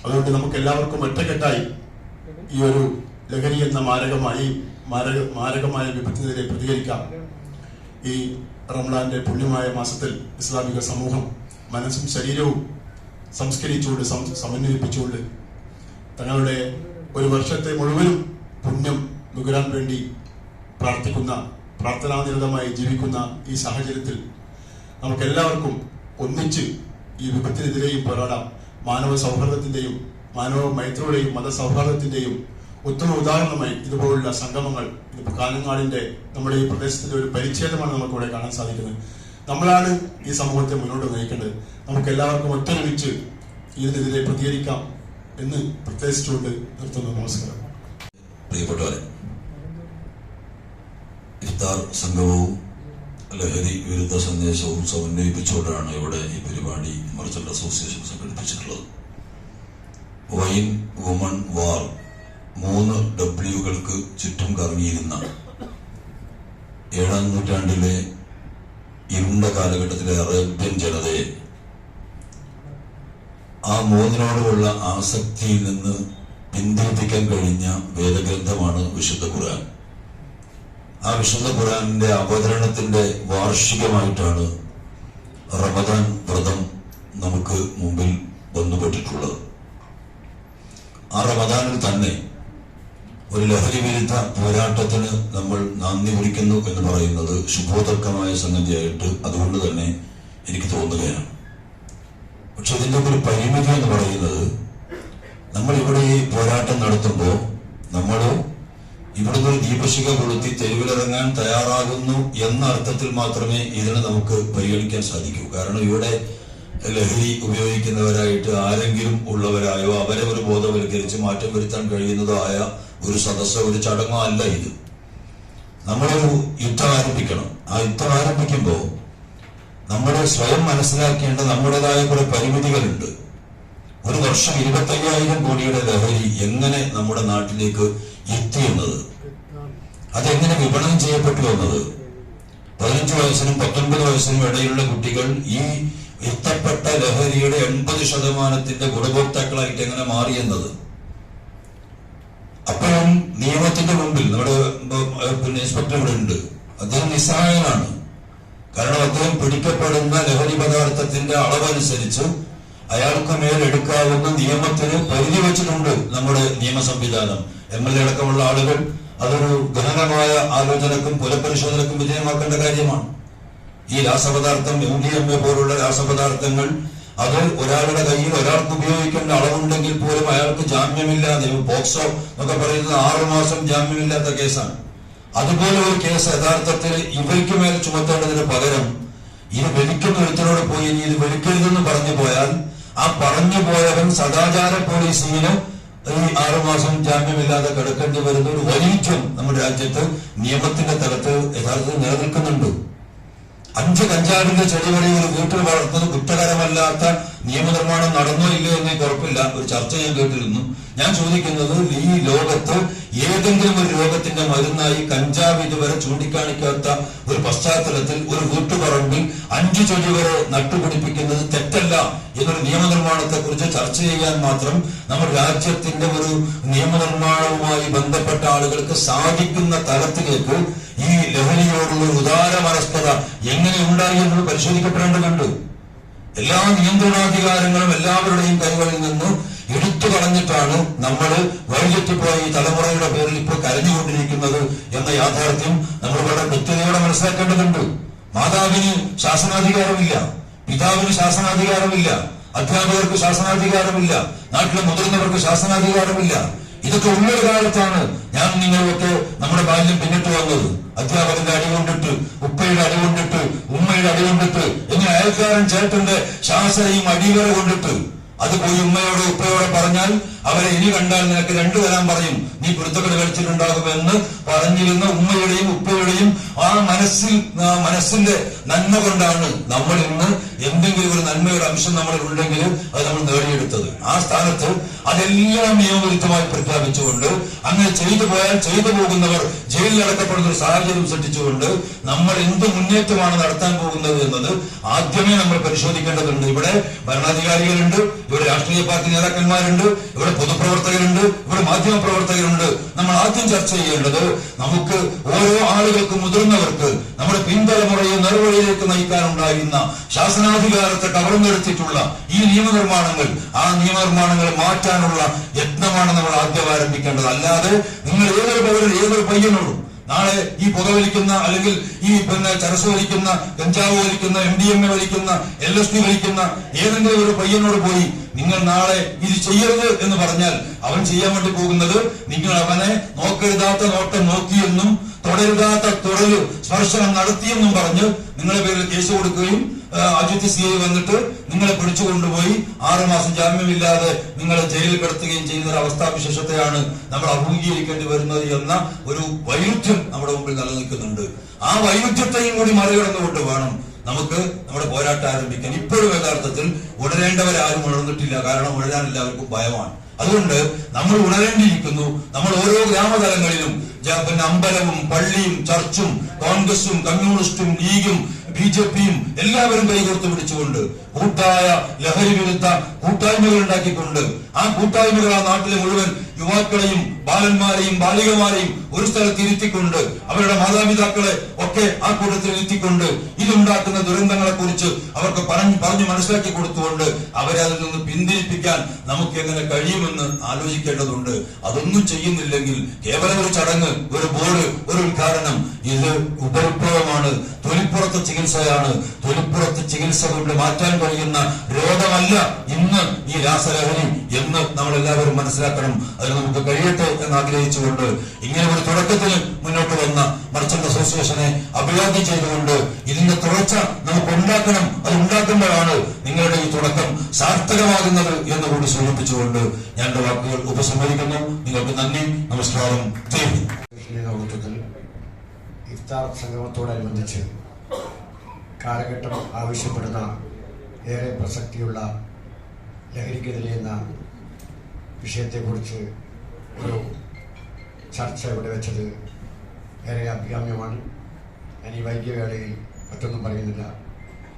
[SPEAKER 8] അതുകൊണ്ട് നമുക്ക് എല്ലാവർക്കും ഒറ്റക്കെട്ടായി ഈ ഒരു ലഹരി എന്ന മാരകമായ വിപത്തിനെതിരെ പ്രതികരിക്കാം. ഈ റമദാന്റെ പുണ്യമായ മാസത്തിൽ ഇസ്ലാമിക സമൂഹം മനസ്സും ശരീരവും സംസ്കരിച്ചുകൊണ്ട് സമന്വയിപ്പിച്ചുകൊണ്ട് തങ്ങളുടെ ഒരു വർഷത്തെ മുഴുവനും പുണ്യം നുകരാൻ വേണ്ടി പ്രാർത്ഥിക്കുന്ന, പ്രാർത്ഥനാനിരതമായി ജീവിക്കുന്ന ഈ സാഹചര്യത്തിൽ നമുക്ക് എല്ലാവർക്കും ഒന്നിച്ച് ഈ വിപത്തിനെതിരെയും പോരാടാം. മാനവ സൗഹാർദ്ദത്തിന്റെയും മാനവ മൈത്രിയുടെയും മതസൗഹാർദ്ദത്തിന്റെയും ഉത്തമ ഉദാഹരണമായി ഇതുപോലുള്ള സംഗമങ്ങൾ ഇതിപ്പോ കാഞ്ഞങ്ങാടിന്റെ നമ്മുടെ ഈ പ്രദേശത്തിന്റെ ഒരു പരിച്ഛേദമാണ് നമുക്ക് ഇവിടെ കാണാൻ സാധിക്കുന്നത്. നമ്മളാണ് ഈ സമൂഹത്തെ മുന്നോട്ട് നയിക്കേണ്ടത്. നമുക്ക് എല്ലാവർക്കും ഒത്തൊരുമിച്ച് ഇതിനെതിരെ പ്രതികരിക്കാം എന്ന് പ്രത്യേകിച്ചുകൊണ്ട് നിർത്തുന്നു. നമസ്കാരം.
[SPEAKER 9] പ്രിയപ്പെട്ടവരെ, ഇഫ്താർ സംഘവും ലഹരി വിരുദ്ധ സന്ദേശവും സമന്വയിപ്പിച്ചുകൊണ്ടാണ് ഇവിടെ ഈ പരിപാടി മർച്ചന്റ് അസോസിയേഷൻ സംഘടിപ്പിച്ചിട്ടുള്ളത്. വൈൻ, വുമൺ, വാർ 3 Wകൾക്ക് ചുറ്റും കറങ്ങിയിരുന്ന 7ാം നൂറ്റാണ്ടിലെ ഇരുണ്ട കാലഘട്ടത്തിലെ അറേബ്യൻ ജനതയെ ആ 3നോടുള്ള ആസക്തിയിൽ നിന്ന് പിന്തിരിപ്പിക്കാൻ കഴിഞ്ഞ വേദഗ്രന്ഥമാണ് വിശുദ്ധ ഖുർആൻ. ആ വിശുദ്ധ ഖുർആനിന്റെ അവതരണത്തിന്റെ വാർഷികമായിട്ടാണ് റമദാൻ വ്രതം നമുക്ക് മുമ്പിൽ വന്നുപെട്ടിട്ടുള്ളത്. ആ റമദാനിൽ തന്നെ ഒരു ലഹരി വിരുദ്ധ പോരാട്ടത്തിന് നമ്മൾ നന്ദി കുറിക്കുന്നു എന്ന് പറയുന്നത് ശുഭോദർക്കമായ സംഗതിയായിട്ട് അതുകൊണ്ട് തന്നെ എനിക്ക് തോന്നുകയാണ്. പക്ഷെ ഇതിന്റെ ഒരു പരിമിതി എന്ന് പറയുന്നത്, നമ്മൾ ഇവിടെ ഈ പോരാട്ടം നടത്തുമ്പോൾ നമ്മൾ ഇവിടുന്ന് ഒരു ദീപശിഖ കൊളുത്തി തെരുവിലിറങ്ങാൻ തയ്യാറാകുന്നു എന്ന അർത്ഥത്തിൽ മാത്രമേ ഇതിനെ നമുക്ക് പരിഗണിക്കാൻ സാധിക്കൂ. കാരണം ഇവിടെ ലഹരി ഉപയോഗിക്കുന്നവരായിട്ട് ആരെങ്കിലും ഉള്ളവരായോ അവരെ ഒരു ബോധവൽക്കരിച്ച് മാറ്റം വരുത്താൻ കഴിയുന്നതോ ആയ ഒരു സദസ്സോ ഒരു ചടങ്ങോ അല്ല ഇത്. നമ്മളൊരു യുദ്ധം ആരംഭിക്കണം. ആ യുദ്ധം ആരംഭിക്കുമ്പോൾ നമ്മൾ സ്വയം മനസ്സിലാക്കേണ്ട നമ്മുടേതായ കുറെ പരിമിതികളുണ്ട്. ഒരു വർഷം 25,000 കോടിയുടെ ലഹരി എങ്ങനെ നമ്മുടെ നാട്ടിലേക്ക് എത്തിയെന്നത്, അതെങ്ങനെ വിപണനം ചെയ്യപ്പെട്ടു എന്നത്, 15 വയസ്സിനും 19 വയസ്സിനും ഇടയിലുള്ള കുട്ടികൾ ഈ എത്തപ്പെട്ട ലഹരിയുടെ 80% ഗുണഭോക്താക്കളായിട്ട് എങ്ങനെ മാറിയെന്നത്. അപ്പോഴും നിയമത്തിന്റെ മുമ്പിൽ നമ്മുടെ ഇൻസ്പെക്ടർ ഇവിടെ ഉണ്ട്, അദ്ദേഹം നിസ്സഹായനാണ്. കാരണം അദ്ദേഹം പിടിക്കപ്പെടുന്ന ലഹരി പദാർത്ഥത്തിന്റെ അളവനുസരിച്ച് അയാൾക്ക് മേലെടുക്കാവുന്ന നിയമത്തിന് പരിധി വെച്ചിട്ടുണ്ട് നമ്മുടെ നിയമ സംവിധാനം. MLA അടക്കമുള്ള ആളുകൾ അതൊരു ഗഹനമായ ആലോചനക്കും പുനഃപരിശോധനക്കും വിധേയമാക്കേണ്ട കാര്യമാണ്. ഈ രാസപദാർത്ഥം MDMA പോലുള്ള രാസപദാർത്ഥങ്ങൾ അത് ഒരാളുടെ കയ്യിൽ ഒരാൾക്ക് ഉപയോഗിക്കേണ്ട അളവുണ്ടെങ്കിൽ പോലും അയാൾക്ക് ജാമ്യമില്ലാതെ, പോക്സോ എന്നൊക്കെ പറയുന്നത് 6 മാസം ജാമ്യമില്ലാത്ത കേസാണ്. അതുപോലെ ഒരു കേസ് യഥാർത്ഥത്തിൽ ഇവർക്ക് മേൽ ചുമത്തേണ്ടതിന് പകരം ഇത് വലിക്കുന്ന ഒരുത്തരോട് പോയി ഇനി ഇത് വലിക്കരുതെന്ന് പറഞ്ഞു പോയാൽ ആ പറഞ്ഞു പോയവൻ സദാചാര പോലീസിന് ഈ 6 മാസം ജാമ്യമില്ലാതെ കിടക്കേണ്ടി വരുന്ന ഒരു വൈരുദ്ധ്യം നമ്മുടെ രാജ്യത്ത് നിയമത്തിന്റെ തലത്ത് യഥാർത്ഥത്തിൽ നിലനിൽക്കുന്നുണ്ട്. 5 കഞ്ചാവിന്റെ ചെടി വരെ ഒരു വീട്ടിൽ വളർത്തുന്നത് കുറ്റകരമല്ലാത്ത നിയമനിർമ്മാണം നടന്നോ ഇല്ലയോ എന്ന് ഉറപ്പില്ല. ഒരു ചർച്ച ഞാൻ കേട്ടിരുന്നു. ഞാൻ ചോദിക്കുന്നത്, ഈ ലോകത്ത് ഏതെങ്കിലും ഒരു രോഗത്തിന്റെ മരുന്നായി കഞ്ചാവ് ഇതുവരെ ചൂണ്ടിക്കാണിക്കാത്ത ഒരു പശ്ചാത്തലത്തിൽ ഒരു വീട്ടുപറമ്പിൽ 5 ചെടി വരെ നട്ടുപിടിപ്പിക്കുന്നത് തെറ്റല്ല എന്നൊരു നിയമനിർമ്മാണത്തെ കുറിച്ച് ചർച്ച ചെയ്യാൻ മാത്രം നമ്മുടെ രാജ്യത്തിന്റെ ഒരു നിയമനിർമ്മാണവുമായി ബന്ധപ്പെട്ട ആളുകൾക്ക് സാധിക്കുന്ന തലത്തിലേക്ക് ഈ ലഹരിയോടുള്ള ഉദാര മനസ്കത എങ്ങനെ ഉണ്ടായി എന്ന് പരിശോധിക്കപ്പെടേണ്ടതുണ്ട്. എല്ലാ നിയന്ത്രണാധികാരങ്ങളും എല്ലാവരുടെയും കൈകളിൽ നിന്ന് എടുത്തു കളഞ്ഞിട്ടാണ് നമ്മൾ വഴിതെറ്റിപ്പോയ ഈ തലമുറയുടെ പേരിൽ ഇപ്പോൾ കരഞ്ഞുകൊണ്ടിരിക്കുന്നത് എന്ന യാഥാർത്ഥ്യം നമ്മൾ വളരെ കൃത്യതയോടെ മനസ്സിലാക്കേണ്ടതുണ്ട്. മാതാവിന് ശാസനാധികാരമില്ല, പിതാവിന് ശാസനാധികാരമില്ല, അധ്യാപകർക്ക് ശാസനാധികാരമില്ല, നാട്ടിലെ മുതിർന്നവർക്ക് ശാസനാധികാരമില്ല. ഇതൊക്കെ ഉള്ളൊരു കാലത്താണ് ഞാൻ നിങ്ങളൊക്കെ നമ്മുടെ ബാല്യം പിന്നിട്ട് വന്നത്. അധ്യാപകന്റെ അടികൊണ്ടിട്ട്, ഉപ്പയുടെ അടികൊണ്ടിട്ട്, ഉമ്മയുടെ അടികൊണ്ടിട്ട്, എങ്ങനെ അയൽക്കാരൻ ചേട്ടന്റെ ശാസനയും അടിവര കൊണ്ടിട്ട് അത് പോയി ഉമ്മയോട് ഉപ്പയോടെ പറഞ്ഞാൽ അവരെ ഇനി കണ്ടാൽ നിനക്ക് 2 തരാൻ പറയും, നീ കുരുത്തക്കട കളിച്ചിട്ടുണ്ടാകുമെന്ന് പറഞ്ഞിരുന്ന ഉമ്മയുടെയും ഉപ്പയുടെയും ആ മനസ്സിന്റെ നന്മ കൊണ്ടാണ് നമ്മൾ ഇന്ന് എന്തെങ്കിലും ഒരു നന്മയുടെ അംശം നമ്മളിൽ ഉണ്ടെങ്കിൽ അത് നമ്മൾ നേടിയെടുത്തത്. ആ സ്ഥാനത്ത് അതെല്ലാം നിയമവിരുദ്ധമായി പ്രഖ്യാപിച്ചുകൊണ്ട് അങ്ങനെ ചെയ്തു പോയാൽ ചെയ്തു പോകുന്നവർ ജയിലിലടക്കപ്പെടുന്ന ഒരു സാഹചര്യം സൃഷ്ടിച്ചുകൊണ്ട് നമ്മൾ എന്ത് മുന്നേറ്റമാണ് നടത്താൻ പോകുന്നത് എന്നത് ആദ്യമേ നമ്മൾ പരിശോധിക്കേണ്ടതുണ്ട്. ഇവിടെ ഭരണാധികാരികളുണ്ട്, ഇവിടെ രാഷ്ട്രീയ പാർട്ടി നേതാക്കന്മാരുണ്ട്, ഇവിടെ പൊതുപ്രവർത്തകരുണ്ട്, ഇവിടെ മാധ്യമ പ്രവർത്തകരുണ്ട്. നമ്മൾ ആദ്യം ചർച്ച ചെയ്യേണ്ടത് നമുക്ക് ഓരോ ആളുകൾക്ക്, മുതിർന്നവർക്ക് നമ്മുടെ പിൻതലമുറയെ നേർവഴിയിലേക്ക് നയിക്കാനുണ്ടായിരുന്ന ശാസനാധികാരത്തെ കവർന്നെടുത്തിട്ടുള്ള ഈ നിയമനിർമ്മാണങ്ങൾ, ആ നിയമനിർമ്മാണങ്ങൾ മാറ്റാനുള്ള യത്നമാണ് നമ്മൾ ആദ്യം ആരംഭിക്കേണ്ടത്. അല്ലാതെ നിങ്ങൾ ഏതൊരു പയ്യനോടും നാളെ ഈ പുകവലിക്കുന്ന അല്ലെങ്കിൽ ഈ ചരസ് വലിക്കുന്ന, കഞ്ചാവ് വലിക്കുന്ന, MDMA വലിക്കുന്ന, LSD വലിക്കുന്ന ഏതെങ്കിലും ഒരു പയ്യനോട് പോയി നിങ്ങൾ നാളെ ഇത് ചെയ്യരുത് എന്ന് പറഞ്ഞാൽ അവൻ ചെയ്യാൻ വേണ്ടി പോകുന്നത് നിങ്ങൾ അവനെ നോക്കരുതാത്ത നോട്ടം നോക്കിയെന്നും തുടരുതാത്ത തുടര് സ്പർശനം നടത്തിയെന്നും പറഞ്ഞ് നിങ്ങളെ പേരിൽ കേസ് കൊടുക്കുകയും അജിത് CI വന്നിട്ട് നിങ്ങളെ പിടിച്ചു കൊണ്ടുപോയി 6 മാസം ജാമ്യമില്ലാതെ നിങ്ങളെ ജയിലിൽ കിടത്തുകയും ചെയ്യുന്ന ഒരു അവസ്ഥാവിശേഷത്തെയാണ് നമ്മൾ അഭിമുഖീകരിക്കേണ്ടി വരുന്നത് എന്ന ഒരു വൈരുദ്ധ്യം നമ്മുടെ മുമ്പിൽ നിലനിൽക്കുന്നുണ്ട്. ആ വൈരുദ്ധ്യത്തെയും കൂടി മറികടന്നുകൊണ്ട് വേണം നമുക്ക് നമ്മുടെ പോരാട്ടം ആരംഭിക്കാൻ. ഇപ്പോഴും യഥാർത്ഥത്തിൽ ഉണരേണ്ടവരാരും ഉണർന്നിട്ടില്ല. കാരണം ഉണരാൻ എല്ലാവർക്കും ഭയമാണ്. അതുകൊണ്ട് നമ്മൾ ഉണരേണ്ടിയിരിക്കുന്നു. നമ്മൾ ഓരോ ഗ്രാമതലങ്ങളിലും അമ്പലവും പള്ളിയും ചർച്ചും കോൺഗ്രസും കമ്മ്യൂണിസ്റ്റും ലീഗും BJPയും എല്ലാവരും കൈകോർത്ത് പിടിച്ചുകൊണ്ട് കൂട്ടായ ലഹരി വിരുദ്ധ കൂട്ടായ്മകൾ ഉണ്ടാക്കിക്കൊണ്ട് ആ കൂട്ടായ്മകൾ ആ നാട്ടിലെ മുഴുവൻ യുവാക്കളെയും ബാലന്മാരെയും ബാലികമാരെയും ഒരു സ്ഥലത്ത് ഇരുത്തിക്കൊണ്ട് അവരുടെ മാതാപിതാക്കളെ ഒക്കെ ആ കൂട്ടത്തിൽ ഇരുത്തിക്കൊണ്ട് ഇതുണ്ടാക്കുന്ന ദുരന്തങ്ങളെ കുറിച്ച് അവർക്ക് പറഞ്ഞു മനസ്സിലാക്കി കൊടുത്തുകൊണ്ട് അവരെ അതിൽ നിന്ന് പിന്തിരിപ്പിക്കാൻ നമുക്ക് എങ്ങനെ കഴിയുമെന്ന് ആലോചിക്കേണ്ടതുണ്ട്. അതൊന്നും ചെയ്യുന്നില്ലെങ്കിൽ കേവലം ഒരു ചടങ്ങ്, ഒരു ബോർഡ്, ഒരു ഉദ്ഘാടനം, ഇത് ഉപരിപ്ലവമാണ്, തൊലിപ്പുറത്തെ ചികിത്സയാണ്. തൊലിപ്പുറത്തെ ചികിത്സ കൊണ്ട് മാറ്റാൻ കഴിയുന്ന രോഗമല്ല ഇന്ന് ഈ രാസലഹരി എന്ന് നമ്മൾ എല്ലാവരും മനസ്സിലാക്കണം. അതിന് നമുക്ക് കഴിയട്ടെ എന്ന് ആഗ്രഹിച്ചുകൊണ്ട് ഇങ്ങനെ ഒരു തുടക്കത്തിന് മുന്നോട്ട് വന്ന മർച്ചന്റ് അസോസിയേഷനെ അഭിവാദ്യം ചെയ്തുകൊണ്ട് ഇതിന്റെ തുടർച്ച നമുക്ക് ഉണ്ടാക്കണം. അത് ഉണ്ടാക്കുമ്പോഴാണ് നിങ്ങളുടെ ഈ തുടക്കം സാർത്ഥകമാകുന്നത് എന്ന് കൂടി സൂചിപ്പിച്ചുകൊണ്ട് ഞാൻ എന്റെ വാക്കുകൾ ഉപസംഹരിക്കുന്നു. നിങ്ങൾക്ക് നന്ദി, നമസ്കാരം.
[SPEAKER 1] നേതൃത്വത്തിൽ ഇഫ്താർ സംഗമത്തോടനുബന്ധിച്ച് കാലഘട്ടം ആവശ്യപ്പെടുന്ന ഏറെ പ്രസക്തിയുള്ള ലഹരിക്കെതിരെ എന്ന വിഷയത്തെക്കുറിച്ച് ഒരു ചർച്ച ഇവിടെ വെച്ചത് ഏറെ അഭികാമ്യമാണ്. ഞാൻ ഈ വൈദ്യവേളയിൽ മറ്റൊന്നും പറയുന്നില്ല.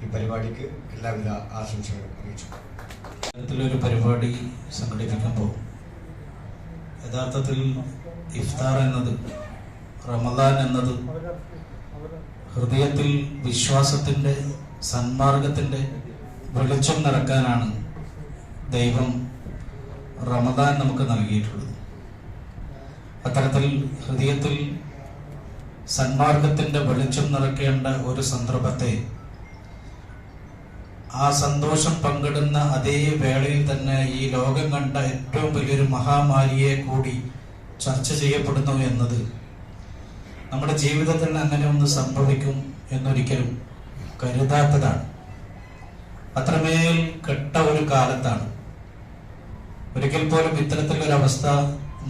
[SPEAKER 1] ഈ പരിപാടിക്ക് എല്ലാവിധ ആശംസകളും അറിയിച്ചു.
[SPEAKER 3] ഇത്തരത്തിലൊരു പരിപാടി സംഘടിപ്പിക്കുമ്പോൾ യഥാർത്ഥത്തിൽ ഇഫ്താർ എന്നത്, റമദാൻ എന്നത് ഹൃദയത്തിൽ വിശ്വാസത്തിന്റെ, സന്മാർഗത്തിന്റെ വെളിച്ചം നിറക്കാനാണ് ദൈവം റമദാൻ നമുക്ക് നൽകിയിട്ടുള്ളത്. അത്തരത്തിൽ ഹൃദയത്തിൽ സന്മാർഗത്തിന്റെ വെളിച്ചം നിറക്കേണ്ട ഒരു സന്ദർഭത്തെ ആ സന്തോഷം പങ്കിടുന്ന അതേ വേളയിൽ തന്നെ ഈ ലോകം കണ്ട ഏറ്റവും വലിയൊരു മഹാമാരിയെ കൂടി ചർച്ച ചെയ്യപ്പെടുന്നു എന്നത്
[SPEAKER 4] നമ്മുടെ ജീവിതത്തിൽ അങ്ങനെ ഒന്ന് സംഭവിക്കും എന്നൊരിക്കലും കരുതാത്തതാണ്. അത്രമേൽ കെട്ട ഒരു കാലത്താണ്. ഒരിക്കൽ പോലും ഇത്തരത്തിലൊരവസ്ഥ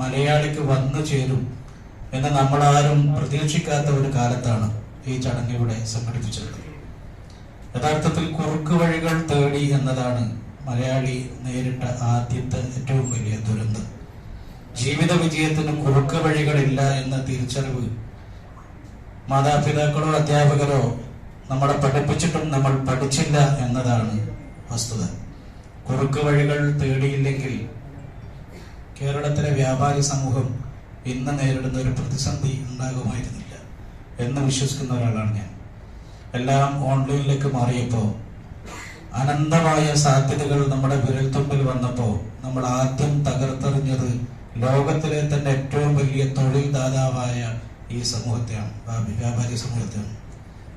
[SPEAKER 4] മലയാളിക്ക് വന്നു ചേരും എന്ന് നമ്മളാരും പ്രതീക്ഷിക്കാത്ത ഒരു കാലത്താണ് ഈ ചടങ്ങ് ഇവിടെ സംഘടിപ്പിച്ചത്. യഥാർത്ഥത്തിൽ കുറുക്ക് വഴികൾ തേടി എന്നതാണ് മലയാളി നേരിട്ട ആദ്യത്തെ ഏറ്റവും വലിയ ദുരന്തം. ജീവിത വിജയത്തിന് കുറുക്ക് വഴികളില്ല എന്ന തിരിച്ചറിവ് മാതാപിതാക്കളോ അധ്യാപകരോ നമ്മളെ പഠിപ്പിച്ചിട്ടും നമ്മൾ പഠിച്ചില്ല എന്നതാണ് വസ്തുത. കുറുക്ക് വഴികൾ തേടിയില്ലെങ്കിൽ കേരളത്തിലെ വ്യാപാരി സമൂഹം ഇന്ന് നേരിടുന്ന ഒരു പ്രതിസന്ധി ഉണ്ടാകുമായിരുന്നില്ല എന്ന് വിശ്വസിക്കുന്ന ഒരാളാണ് ഞാൻ. എല്ലാം ഓൺലൈനിലേക്ക് മാറിയപ്പോൾ, അനന്തമായ സാധ്യതകൾ നമ്മുടെ വിരൽത്തുമ്പിൽ വന്നപ്പോൾ നമ്മൾ ആദ്യം തകർത്തെറിഞ്ഞത് ലോകത്തിലെ തന്നെ ഏറ്റവും വലിയ തൊഴിൽ ദാതാവായ ഈ സമൂഹത്തെയാണ്, വ്യാപാരി സമൂഹത്തെയാണ്.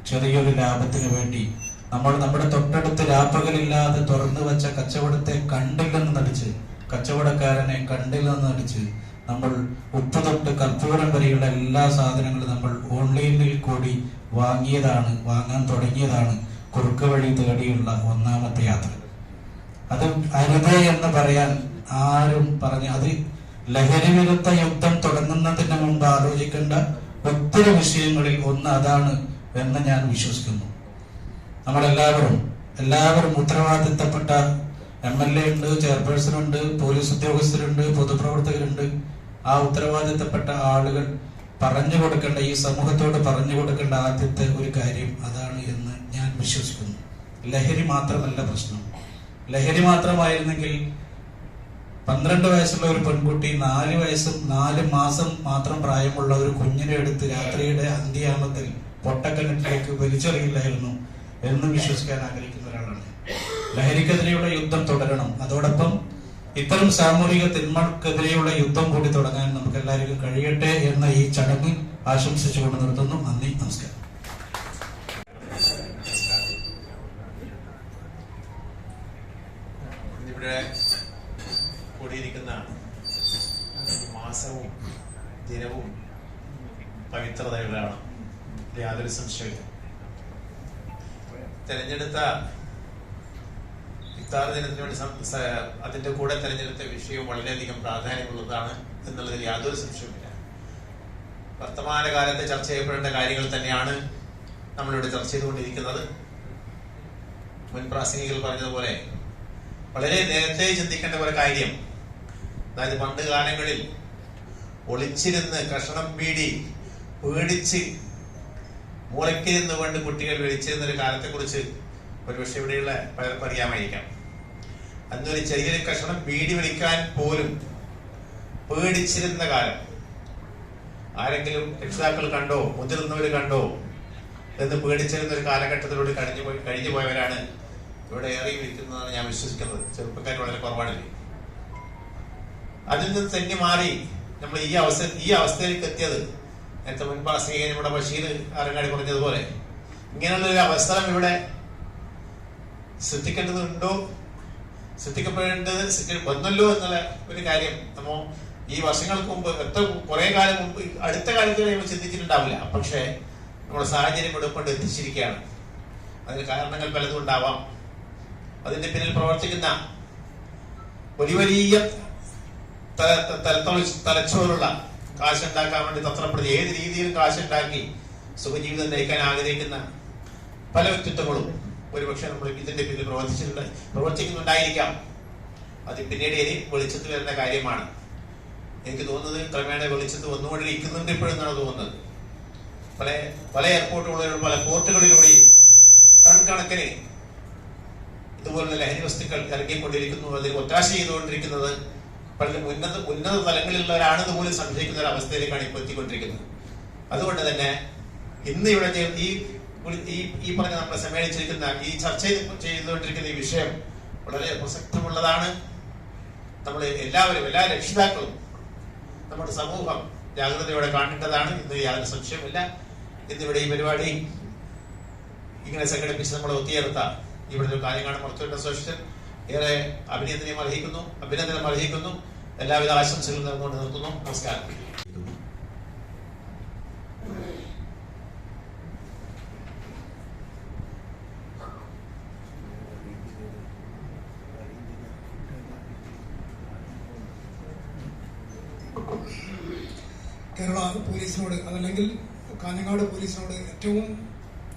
[SPEAKER 4] ചെറിയൊരു ലാഭത്തിന് വേണ്ടി നമ്മൾ നമ്മുടെ തൊട്ടടുത്ത് രാപ്പകലില്ലാതെ തുറന്നു വെച്ച കച്ചവടത്തെ കണ്ടില്ലെന്ന് നടിച്ച്, കച്ചവടക്കാരനെ കണ്ടില്ലെന്ന് നടിച്ച് നമ്മൾ ഉപ്പ് തൊട്ട് കർപ്പൂരം വരെയുള്ള എല്ലാ സാധനങ്ങളും നമ്മൾ ഓൺലൈനിൽ കൂടി വാങ്ങാൻ തുടങ്ങിയതാണ് കുറുക്ക് വഴി തേടിയുള്ള ഒന്നാമത്തെ യാത്ര. അത് അരുതേ എന്ന് പറയാൻ ആരും പറഞ്ഞു. അത് ലഹരി വിരുദ്ധ യുദ്ധം തുടങ്ങുന്നതിന് മുമ്പ് ആലോചിക്കേണ്ട ഒത്തിരി വിഷയങ്ങളിൽ ഒന്ന് അതാണ് എന്ന് ഞാൻ വിശ്വസിക്കുന്നു. എല്ലാവരും ഉത്തരവാദിത്തപ്പെട്ട MLA ഉണ്ട്, ചെയർപേഴ്സൺ ഉണ്ട്, പോലീസ് ഉദ്യോഗസ്ഥരുണ്ട്, പൊതുപ്രവർത്തകരുണ്ട്. ആ ഉത്തരവാദിത്തപ്പെട്ട ആളുകൾ പറഞ്ഞു കൊടുക്കേണ്ട, ഈ സമൂഹത്തോട് പറഞ്ഞു കൊടുക്കേണ്ട ആദ്യത്തെ ഒരു കാര്യം അതാണ് എന്ന് ഞാൻ വിശ്വസിക്കുന്നു. ലഹരി മാത്രമല്ല പ്രശ്നം. ലഹരി മാത്രമായിരുന്നെങ്കിൽ 12 വയസ്സുള്ള ഒരു പെൺകുട്ടി 4 വയസ്സും 4 മാസം മാത്രം പ്രായമുള്ള ഒരു കുഞ്ഞിനെ എടുത്ത് രാത്രിയുടെ അന്ത്യയാമത്തിൽ പൊട്ടക്കിണറ്റിലേക്ക് വലിച്ചെറിയില്ലായിരുന്നു എന്ന് വിശ്വസിക്കാൻ ആഗ്രഹിക്കുന്ന ഒരാളാണ്. ലഹരിക്കെതിരെയുള്ള യുദ്ധം തുടരണം. അതോടൊപ്പം ഇത്തരം സാമൂഹിക തിന്മകൾക്കെതിരെയുള്ള യുദ്ധം കൂടി തുടങ്ങാൻ നമുക്ക് എല്ലാവർക്കും കഴിയട്ടെ എന്ന ഈ ചടങ്ങ് ആശംസിച്ചുകൊണ്ട് നിർത്തുന്നു. നന്ദി, നമസ്കാരം.
[SPEAKER 1] ഇവിടെ കൂടിയിരിക്കുന്ന മാസവും ദിനവും പവിത്രതയുള്ളതാണ്, യാതൊരു സംശയവും. തെരഞ്ഞെടുത്ത ഇഫ്താർ ദിനത്തിന് വേണ്ടി അതിന്റെ കൂടെ തെരഞ്ഞെടുത്ത വിഷയവും വളരെയധികം പ്രാധാന്യമുള്ളതാണ് എന്നുള്ളതിൽ യാതൊരു സംശയവുമില്ല. വർത്തമാനകാലത്ത് ചർച്ച ചെയ്യപ്പെടേണ്ട കാര്യങ്ങൾ തന്നെയാണ് നമ്മളിവിടെ ചർച്ച ചെയ്തുകൊണ്ടിരിക്കുന്നത്. മുൻ പ്രാസംഗികൾ പറഞ്ഞതുപോലെ വളരെ നേരത്തെ ചിന്തിക്കേണ്ട ഒരു കാര്യം, അതായത് പണ്ട് കാലങ്ങളിൽ ഒളിച്ചിരുന്ന് കഷണം പീടി പേടിച്ച് മൂലക്കിരുന്ന് കൊണ്ട് കുട്ടികൾ വിളിച്ചിരുന്ന ഒരു കാലത്തെ കുറിച്ച് ഒരുപക്ഷെ ഇവിടെയുള്ള പലർക്കും അറിയാമായിരിക്കാം. അന്നൊരു ചെറിയൊരു കഷണം ബീഡി വിളിക്കാൻ പോലും പേടിച്ചിരുന്ന കാലം. ആരെങ്കിലും രക്ഷിതാക്കൾ കണ്ടോ, മുതിർന്നവർ കണ്ടോ എന്ന് പേടിച്ചിരുന്ന ഒരു കാലഘട്ടത്തിലൂടെ കഴിഞ്ഞു പോയവരാണ് ഇവിടെ ഏറെ ഇരിക്കുന്നതാണ് ഞാൻ വിശ്വസിക്കുന്നത്. ചെറുപ്പക്കാർ വളരെ കുറവാണല്ലേ. അതിൽ നിന്ന് തന്നെ മാറി നമ്മൾ ഈ അവസ്ഥയിലേക്ക് എത്തിയത് നേരത്തെ മുൻപാസികൻ ഇവിടെ ബഷീർ ആരങ്ങാടി പറഞ്ഞതുപോലെ ഇങ്ങനെയുള്ള ഒരു അവസരം ഇവിടെ ശ്രദ്ധിക്കേണ്ടതുണ്ടോ, ശ്രദ്ധിക്കപ്പെടേണ്ടത് വന്നല്ലോ എന്നുള്ള ഒരു കാര്യം നമ്മ ഈ വർഷങ്ങൾക്ക് മുമ്പ് കുറെ കാലം മുമ്പ് അടുത്ത കാലത്ത് നമ്മൾ ചിന്തിച്ചിട്ടുണ്ടാവില്ല. പക്ഷേ നമ്മുടെ സാഹചര്യം ഇവിടെ കൊണ്ട് എത്തിച്ചിരിക്കുകയാണ്. അതിന് കാരണങ്ങൾ പലതും ഉണ്ടാവാം. അതിന്റെ പിന്നിൽ പ്രവർത്തിക്കുന്ന വലിയ തലച്ചോറുള്ള കാശുണ്ടാക്കാൻ വേണ്ടി തത്രപ്പെടുത്തി ഏത് രീതിയിലും കാശുണ്ടാക്കി സുഖജീവിതം നയിക്കാൻ ആഗ്രഹിക്കുന്ന പല വ്യക്തിത്വങ്ങളും ഒരുപക്ഷെ നമ്മൾ ഇതിന്റെ പിന്നിൽ പ്രവർത്തിക്കുന്നുണ്ടായിരിക്കാം. അത് പിന്നീട് ഇനി വെളിച്ചത്തിൽ വരുന്ന കാര്യമാണ്. എനിക്ക് തോന്നുന്നത് ക്രമേണ വെളിച്ചത്ത് വന്നുകൊണ്ടിരിക്കുന്നുണ്ട് ഇപ്പോഴെന്നാണ് തോന്നുന്നത്. പല എയർപോർട്ടുകളിലും പല പോർട്ടുകളിലൂടെയും ടൺ കണക്കിന് ഇതുപോലുള്ള ലഹരി വസ്തുക്കൾ ഇറങ്ങിക്കൊണ്ടിരിക്കുന്നു. അതിന് ഒത്താശ ചെയ്തുകൊണ്ടിരിക്കുന്നത് പലരും ഉന്നത തലങ്ങളിലുള്ളവരാണെന്ന് പോലും സംശയിക്കുന്ന ഒരു അവസ്ഥയിലേക്കാണ് ഇപ്പോൾ എത്തിക്കൊണ്ടിരിക്കുന്നത്. അതുകൊണ്ട് തന്നെ ഇന്ന് ഇവിടെ ഈ പറഞ്ഞ നമ്മൾ സമ്മേളിച്ചിരിക്കുന്ന ഈ ചർച്ച ചെയ്തുകൊണ്ടിരിക്കുന്ന ഈ വിഷയം വളരെ പ്രസക്തമുള്ളതാണ്. നമ്മൾ എല്ലാവരും, എല്ലാ രക്ഷിതാക്കളും, നമ്മുടെ സമൂഹം ജാഗ്രതയോടെ കാണേണ്ടതാണ്. ഇന്ന് യാതൊരു സംശയമില്ല. ഇന്നിവിടെ ഈ പരിപാടി ഇങ്ങനെ സംഘടിപ്പിച്ച് നമ്മൾ ഒത്തുചേർത്ത ഇവിടുത്തെ കാര്യങ്ങൾ പുറത്തുവിട്ട അസോസിയേഷൻ ഏറെ അഭിനന്ദനം അർഹിക്കുന്നു. എല്ലാവിധ ആശംസകളും നേർന്നുകൊണ്ട് നിർത്തുന്നു. നമസ്കാരം.
[SPEAKER 10] കേരള പോലീസിനോട്, അതല്ലെങ്കിൽ കാഞ്ഞങ്ങാട് പോലീസിനോട് ഏറ്റവും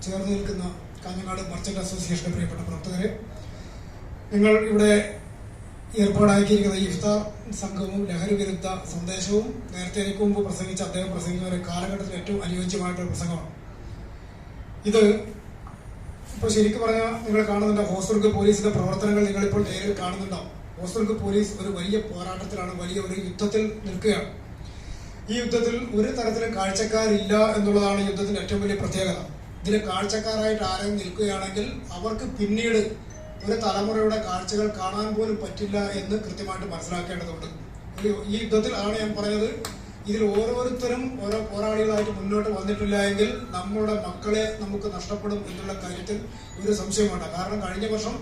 [SPEAKER 10] ചേർന്ന് നിൽക്കുന്ന കാഞ്ഞങ്ങാട് മർച്ചന്റ് അസോസിയേഷന്റെ പ്രിയപ്പെട്ട പ്രവർത്തകരെ, നിങ്ങൾ ഇവിടെ ഏർപ്പാടാക്കിയിരിക്കുന്ന ഈ ഇഫ്താർ സംഘവും ലഹരി വിരുദ്ധ സന്ദേശവും നേരത്തെ എനിക്ക് മുമ്പ് പ്രസംഗിച്ച അദ്ദേഹം പ്രസംഗിച്ച ഒരു കാലഘട്ടത്തിൽ ഏറ്റവും അനുയോജ്യമായിട്ടൊരു പ്രസംഗമാണ് ഇത്. ഇപ്പോൾ ശരിക്കും പറഞ്ഞാൽ നിങ്ങൾ കാണുന്നുണ്ട് ഹോസ്ദുർഗ് പോലീസിന്റെ പ്രവർത്തനങ്ങൾ നിങ്ങളിപ്പോൾ നേരിൽ കാണുന്നുണ്ടാവും. ഹോസ്ദുർഗ് പോലീസ് ഒരു വലിയ പോരാട്ടത്തിലാണ്, വലിയ ഒരു യുദ്ധത്തിൽ നിൽക്കുകയാണ്. ഈ യുദ്ധത്തിൽ ഒരു തരത്തിലും കാഴ്ചക്കാരില്ല എന്നുള്ളതാണ് യുദ്ധത്തിന്റെ ഏറ്റവും വലിയ പ്രത്യേകത. ഇതിലെ കാഴ്ചക്കാരായിട്ട് ആരെങ്കിലും നിൽക്കുകയാണെങ്കിൽ അവർക്ക് പിന്നീട് ഒരു തലമുറയുടെ കാഴ്ചകൾ കാണാൻ പോലും പറ്റില്ല എന്ന് കൃത്യമായിട്ട് മനസ്സിലാക്കേണ്ടതുണ്ട്. ഈ യുദ്ധത്തിൽ ആണ് ഞാൻ പറഞ്ഞത്, ഇതിൽ ഓരോരുത്തരും ഓരോ പോരാളികളായിട്ട് മുന്നോട്ട് വന്നിട്ടില്ല എങ്കിൽ നമ്മളുടെ മക്കളെ നമുക്ക് നഷ്ടപ്പെടും എന്നുള്ള കാര്യത്തിൽ ഒരു സംശയമുണ്ട്. കാരണം കഴിഞ്ഞ വർഷം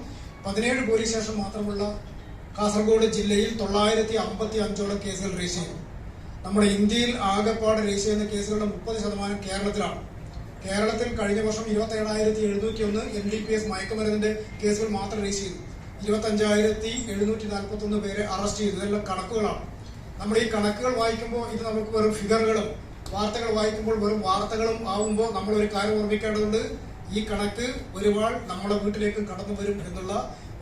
[SPEAKER 10] 17 പോലീസ് സ്റ്റേഷൻ മാത്രമുള്ള കാസർഗോഡ് ജില്ലയിൽ 955ഓളം കേസുകൾ രജിസ്റ്റർ ചെയ്തു. നമ്മുടെ ഇന്ത്യയിൽ ആകെപ്പാട് രജിസ്റ്റർ ചെയ്യുന്ന കേസുകളുടെ 30% കേരളത്തിലാണ്. കേരളത്തിൽ കഴിഞ്ഞ വർഷം 27,701 NDPS മയക്കുമരുന്നിന്റെ കേസുകൾ മാത്രം രജിസ്റ്റർ ചെയ്തു. 25,741 പേരെ അറസ്റ്റ് ചെയ്തു. ഇതെല്ലാം കണക്കുകളാണ്. നമ്മൾ ഈ കണക്കുകൾ വായിക്കുമ്പോൾ ഇത് നമുക്ക് വെറും ഫിഗറുകളും, വാർത്തകൾ വായിക്കുമ്പോൾ വെറും വാർത്തകളും ആവുമ്പോൾ നമ്മൾ ഒരു കാര്യം ഓർമ്മിക്കേണ്ടതുണ്ട്. ഈ കണക്ക് ഒരുപാട് നമ്മുടെ വീട്ടിലേക്ക് കടന്നു വരും എന്നുള്ള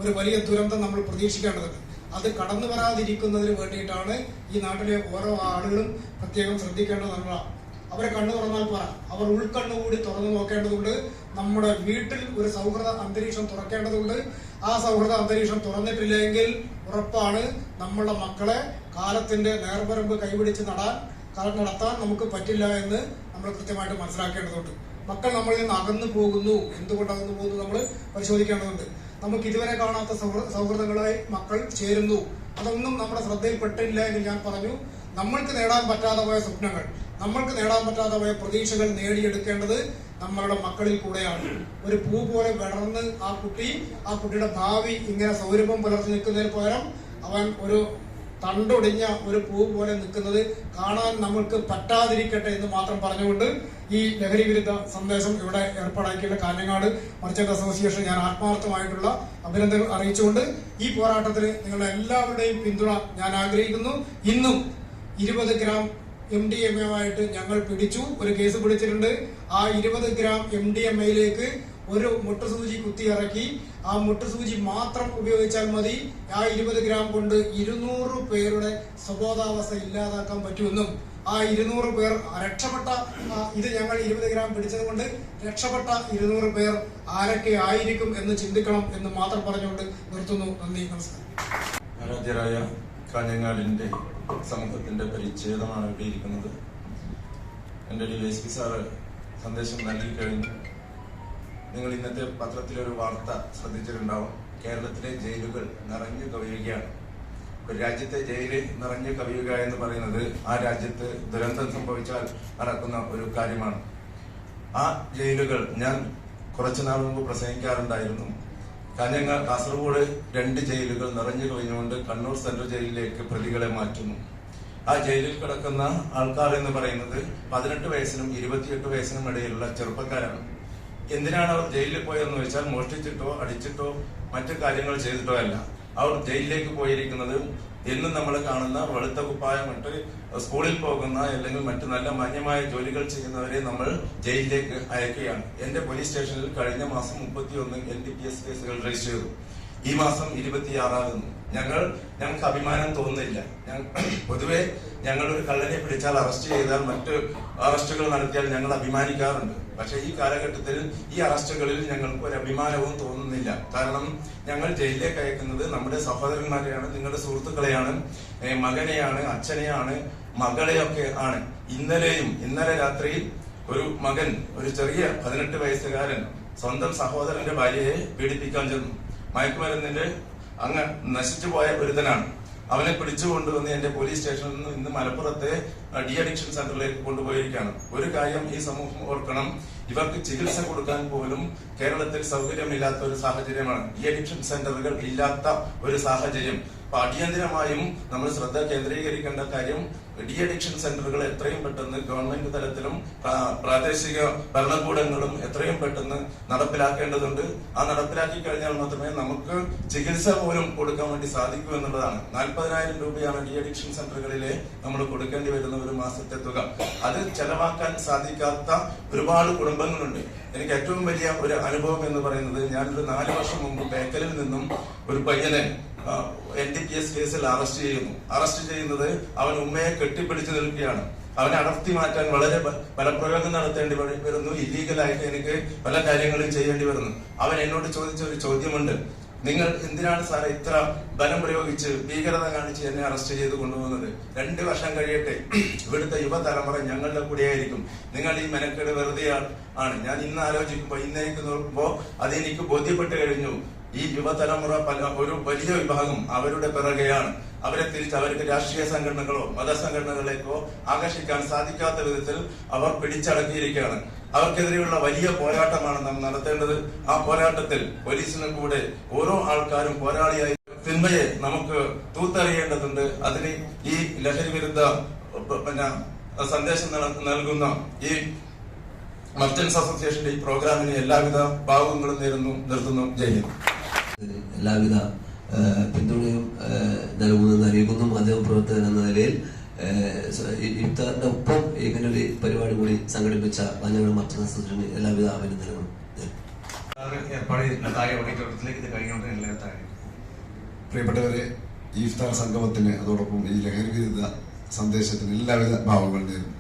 [SPEAKER 10] ഒരു വലിയ ദുരന്തം നമ്മൾ പ്രതീക്ഷിക്കേണ്ടതുണ്ട്. അത് കടന്നു വരാതിരിക്കുന്നതിന് വേണ്ടിയിട്ടാണ് ഈ നാട്ടിലെ ഓരോ ആളുകളും പ്രത്യേകം ശ്രദ്ധിക്കേണ്ടതെന്നുള്ള. അവരെ കണ്ണു തുറന്നാൽ പോരാ, അവർ ഉൾക്കണ്ണുകൂടി തുറന്നു നോക്കേണ്ടതുണ്ട്. നമ്മുടെ വീട്ടിൽ ഒരു സൗഹൃദ അന്തരീക്ഷം തുറക്കേണ്ടതുണ്ട്. ആ സൗഹൃദ അന്തരീക്ഷം തുറന്നിട്ടില്ലെങ്കിൽ ഉറപ്പാണ് നമ്മളുടെ മക്കളെ കാലത്തിന്റെ നേർവരമ്പ് കൈപിടിച്ച് നടത്താൻ നമുക്ക് പറ്റില്ല എന്ന് നമ്മൾ കൃത്യമായിട്ട് മനസ്സിലാക്കേണ്ടതുണ്ട്. മക്കൾ നമ്മളിൽ നിന്ന് അകന്നു പോകുന്നു. എന്തുകൊണ്ട് അകന്നു പോകുന്നു നമ്മൾ പരിശോധിക്കേണ്ടതുണ്ട്. നമുക്ക് ഇതുവരെ കാണാത്ത സൗഹൃദങ്ങളായി മക്കൾ ചേരുന്നു. അതൊന്നും നമ്മുടെ ശ്രദ്ധയിൽപ്പെട്ടില്ല എന്ന് ഞാൻ പറഞ്ഞു. നമ്മൾക്ക് നേടാൻ പറ്റാതെ പോയ സ്വപ്നങ്ങൾ, നമ്മൾക്ക് നേടാൻ പറ്റാതെ പോയ പ്രതീക്ഷകൾ നേടിയെടുക്കേണ്ടത് നമ്മളുടെ മക്കളിൽ കൂടെയാണ്. ഒരു പൂ പോലെ വിടർന്ന് ആ കുട്ടിയുടെ ഭാവി ഇങ്ങനെ സൗരഭം പുലർത്തി നിൽക്കുന്നതിന് പകരം അവൻ ഒരു തണ്ടൊടിഞ്ഞ ഒരു പൂ പോലെ നിൽക്കുന്നത് കാണാൻ നമ്മൾക്ക് പറ്റാതിരിക്കട്ടെ എന്ന് മാത്രം പറഞ്ഞുകൊണ്ട് ഈ ലഹരി വിരുദ്ധ സന്ദേശം ഇവിടെ ഏർപ്പാടാക്കിയുള്ള കാഞ്ഞങ്ങാട് മർച്ചന്റ് അസോസിയേഷൻ ഞാൻ ആത്മാർത്ഥമായിട്ടുള്ള അഭിനന്ദനങ്ങൾ അറിയിച്ചുകൊണ്ട് ഈ പോരാട്ടത്തിന് നിങ്ങളുടെ എല്ലാവരുടെയും പിന്തുണ ഞാൻ ആഗ്രഹിക്കുന്നു. ഇന്നും 20 ഗ്രാം MDMA ഞങ്ങൾ പിടിച്ചു, ഒരു കേസ് പിടിച്ചിട്ടുണ്ട്. ആ 20 ഗ്രാം MDMA-യിലേക്ക് ഒരു മുട്ടുസൂചി കുത്തിയിറക്കി. ആ മുട്ടുസൂചി മാത്രം ഉപയോഗിച്ചാൽ മതി. ആ 20 ഗ്രാം കൊണ്ട് 200 പേരുടെ സ്വബോധാവസ്ഥ ഇല്ലാതാക്കാൻ പറ്റുമെന്നും ആ 200 പേർ രക്ഷപ്പെട്ട, ഇത് ഞങ്ങൾ 20 ഗ്രാം പിടിച്ചത് കൊണ്ട് രക്ഷപ്പെട്ട 200 പേർ ആരൊക്കെ ആയിരിക്കും എന്ന് ചിന്തിക്കണം എന്ന് മാത്രം പറഞ്ഞുകൊണ്ട് നിർത്തുന്നു. നന്ദി, നമസ്കാരം.
[SPEAKER 11] ആരാധ്യരായ കാഞ്ഞങ്ങാടിന്റെ സമൂഹത്തിന്റെ പരിച്ഛേദമാണ് ഇവിടെ ഇരിക്കുന്നത്. എൻ്റെ DSP സാറ് സന്ദേശം നൽകി കഴിഞ്ഞു. നിങ്ങൾ ഇന്നത്തെ പത്രത്തിലൊരു വാർത്ത ശ്രദ്ധിച്ചിട്ടുണ്ടാവും. കേരളത്തിലെ ജയിലുകൾ നിറഞ്ഞു കവിയുകയാണ്. ഒരു രാജ്യത്തെ ജയില് നിറഞ്ഞു കവിയുക എന്ന് പറയുന്നത് ആ രാജ്യത്ത് ദുരന്തം സംഭവിച്ചാൽ നടക്കുന്ന ഒരു കാര്യമാണ്. ആ ജയിലുകൾ ഞാൻ കുറച്ചുനാൾ മുമ്പ് പ്രസംഗിക്കാറുണ്ടായിരുന്നു. കാസർഗോഡ് 2 ജയിലുകൾ നിറഞ്ഞു കവിഞ്ഞുകൊണ്ട് കണ്ണൂർ സെൻട്രൽ ജയിലിലേക്ക് പ്രതികളെ മാറ്റുന്നു. ആ ജയിലിൽ കിടക്കുന്ന ആൾക്കാർ എന്ന് പറയുന്നത് 18 വയസ്സിനും 28 വയസ്സിനും ഇടയിലുള്ള ചെറുപ്പക്കാരാണ്. എന്തിനാണ് അവർ ജയിലിൽ പോയതെന്ന് വെച്ചാൽ മോഷ്ടിച്ചിട്ടോ അടിച്ചിട്ടോ മറ്റു കാര്യങ്ങൾ ചെയ്തിട്ടോ അല്ല. അവർ ജയിലിലേക്ക് പോയിരിക്കുന്നത് എന്നും നമ്മൾ കാണുന്ന വെളുത്ത കുപ്പായമിട്ട് സ്കൂളിൽ പോകുന്ന അല്ലെങ്കിൽ മറ്റു നല്ല മാന്യമായ ജോലികൾ ചെയ്യുന്നവരെ നമ്മൾ ജയിലിലേക്ക് അയക്കുകയാണ്. എന്റെ പോലീസ് സ്റ്റേഷനിൽ കഴിഞ്ഞ മാസം 31 NDPS കേസുകൾ രജിസ്റ്റർ ചെയ്തു. ഈ മാസം 26 ഞങ്ങൾക്ക് അഭിമാനം തോന്നുന്നില്ല. പൊതുവെ ഞങ്ങൾ ഒരു കള്ളനെ പിടിച്ചാൽ അറസ്റ്റ് ചെയ്താൽ മറ്റ് അറസ്റ്റുകൾ നടത്തിയാൽ ഞങ്ങൾ അഭിമാനിക്കാറുണ്ട്. പക്ഷെ ഈ കാലഘട്ടത്തിൽ ഈ അറസ്റ്റുകളിൽ ഞങ്ങൾക്ക് ഒരു അഭിമാനവും തോന്നുന്നില്ല. കാരണം ഞങ്ങൾ ജയിലിലേക്ക് അയക്കുന്നത് നമ്മുടെ സഹോദരന്മാരെയാണ്, നിങ്ങളുടെ സുഹൃത്തുക്കളെയാണ്, മകനെയാണ്, അച്ഛനെയാണ്, മകളെയൊക്കെ ആണ്. ഇന്നലെ രാത്രി ഒരു മകൻ, ഒരു ചെറിയ 18 വയസ്സുകാരൻ സ്വന്തം സഹോദരന്റെ ഭാര്യയെ പീഡിപ്പിക്കാൻ ചെന്നു. മയക്കുമരുന്നിന്റെ അങ്ങ് നശിച്ചുപോയ ഒരുത്തനാണ്. അവനെ പിടിച്ചുകൊണ്ടുവന്ന് എന്റെ പോലീസ് സ്റ്റേഷനിൽ നിന്ന് ഇന്ന് മലപ്പുറത്തെ ഡി അഡിക്ഷൻ സെന്ററിലേക്ക് കൊണ്ടുപോയിരിക്കുകയാണ്. ഒരു കാര്യം ഈ സമൂഹം ഓർക്കണം, ഇവർക്ക് ചികിത്സ കൊടുക്കാൻ പോലും കേരളത്തിൽ സൗകര്യമില്ലാത്ത ഒരു സാഹചര്യമാണ്. ഡി അഡിക്ഷൻ സെന്ററുകൾ ഇല്ലാത്ത ഒരു സാഹചര്യം. അപ്പൊ അടിയന്തരമായും നമ്മൾ ശ്രദ്ധ കേന്ദ്രീകരിക്കേണ്ട കാര്യം ഡി അഡിക്ഷൻ സെന്ററുകൾ എത്രയും പെട്ടെന്ന് ഗവൺമെന്റ് തലത്തിലും പ്രാദേശിക ഭരണകൂടങ്ങളും എത്രയും പെട്ടെന്ന് നടപ്പിലാക്കേണ്ടതുണ്ട്. ആ നടപ്പിലാക്കി കഴിഞ്ഞാൽ മാത്രമേ നമുക്ക് ചികിത്സ പോലും കൊടുക്കാൻ വേണ്ടി സാധിക്കൂ എന്നുള്ളതാണ്. 40,000 രൂപയാണ് ഡി അഡിക്ഷൻ സെന്ററുകളിലെ നമ്മൾ കൊടുക്കേണ്ടി വരുന്ന ഒരു മാസത്തെ തുക. അത് ചെലവാക്കാൻ സാധിക്കാത്ത ഒരുപാട് കുടുംബങ്ങളുണ്ട്. എനിക്ക് ഏറ്റവും വലിയ ഒരു അനുഭവം എന്ന് പറയുന്നത്, ഞാനൊരു 4 വർഷം മുമ്പ് ബേക്കലിൽ നിന്നും ഒരു പയ്യനെ NDPS കേസിൽ അറസ്റ്റ് ചെയ്യുന്നത് അവൻ ഉമ്മയെ കെട്ടിപ്പിടിച്ചു നിൽക്കുകയാണ്. അവനെ അടർത്തി മാറ്റാൻ വളരെ ബലപ്രയോഗം നടത്തേണ്ടി വരുന്നു. ഇല്ലീഗലായിട്ട് എനിക്ക് പല കാര്യങ്ങളും ചെയ്യേണ്ടി വരുന്നു. അവൻ എന്നോട് ചോദിച്ച ഒരു ചോദ്യമുണ്ട്, നിങ്ങൾ എന്തിനാണ് സാറേ ഇത്ര ബലം പ്രയോഗിച്ച് ഭീകരത കാണിച്ച് എന്നെ അറസ്റ്റ് ചെയ്ത് കൊണ്ടുപോകുന്നത്? 2 വർഷം കഴിയട്ടെ, ഇവിടുത്തെ യുവതലമുറ ഞങ്ങളുടെ കൂടെയായിരിക്കും. നിങ്ങൾ ഈ മെനക്കേട് വെറുതെ ആണ്. ഞാൻ ഇന്ന് ആലോചിക്കുമ്പോ, ഇന്നേക്ക് നോക്കുമ്പോ അതെനിക്ക് ബോധ്യപ്പെട്ട് കഴിഞ്ഞു. ഈ യുവതലമുറ ഒരു വലിയ വിഭാഗം അവരുടെ പിറകെയാണ്. അവരെ തിരിച്ച് അവർക്ക് രാഷ്ട്രീയ സംഘടനകളോ മതസംഘടനകളിലേക്കോ ആകർഷിക്കാൻ സാധിക്കാത്ത വിധത്തിൽ അവർ പിടിച്ചടക്കിയിരിക്കുകയാണ്. അവർക്കെതിരെയുള്ള വലിയ പോരാട്ടമാണ് നാം നടത്തേണ്ടത്. ആ പോരാട്ടത്തിൽ പോലീസിന് കൂടെ ഓരോ ആൾക്കാരും പോരാളിയായി തിന്മയെ നമുക്ക് തൂത്തെറിയേണ്ടതുണ്ട്. അതിന് ഈ ലഹരി വിരുദ്ധ സന്ദേശം നൽകുന്ന ഈ മർച്ചന്റ്സ് അസോസിയേഷന്റെ ഈ പ്രോഗ്രാമിന് എല്ലാവിധ ഭാവങ്ങളും നിർത്തുന്നു. ജയ് ഹിന്ദ്.
[SPEAKER 12] എല്ലാവിധ പിന്തുണയും നൽകുമെന്ന് അറിയിക്കുന്നു. മാധ്യമപ്രവർത്തകൻ എന്ന നിലയിൽ ഇഫ്താറിന്റെ ഒപ്പം ഇങ്ങനൊരു പരിപാടി കൂടി സംഘടിപ്പിച്ച കാഞ്ഞങ്ങാട് മർച്ചന്റ്സ് അസോസിയേഷന് എല്ലാവിധ അഭിനന്ദനങ്ങളും.
[SPEAKER 13] പ്രിയപ്പെട്ടവരെ, ഈ ഇഫ്താർ സംഗമത്തിന് അതോടൊപ്പം ഈ ലഹരി വിരുദ്ധ സന്ദേശത്തിന് എല്ലാവിധ ഭാവങ്ങളും നേരുന്നു.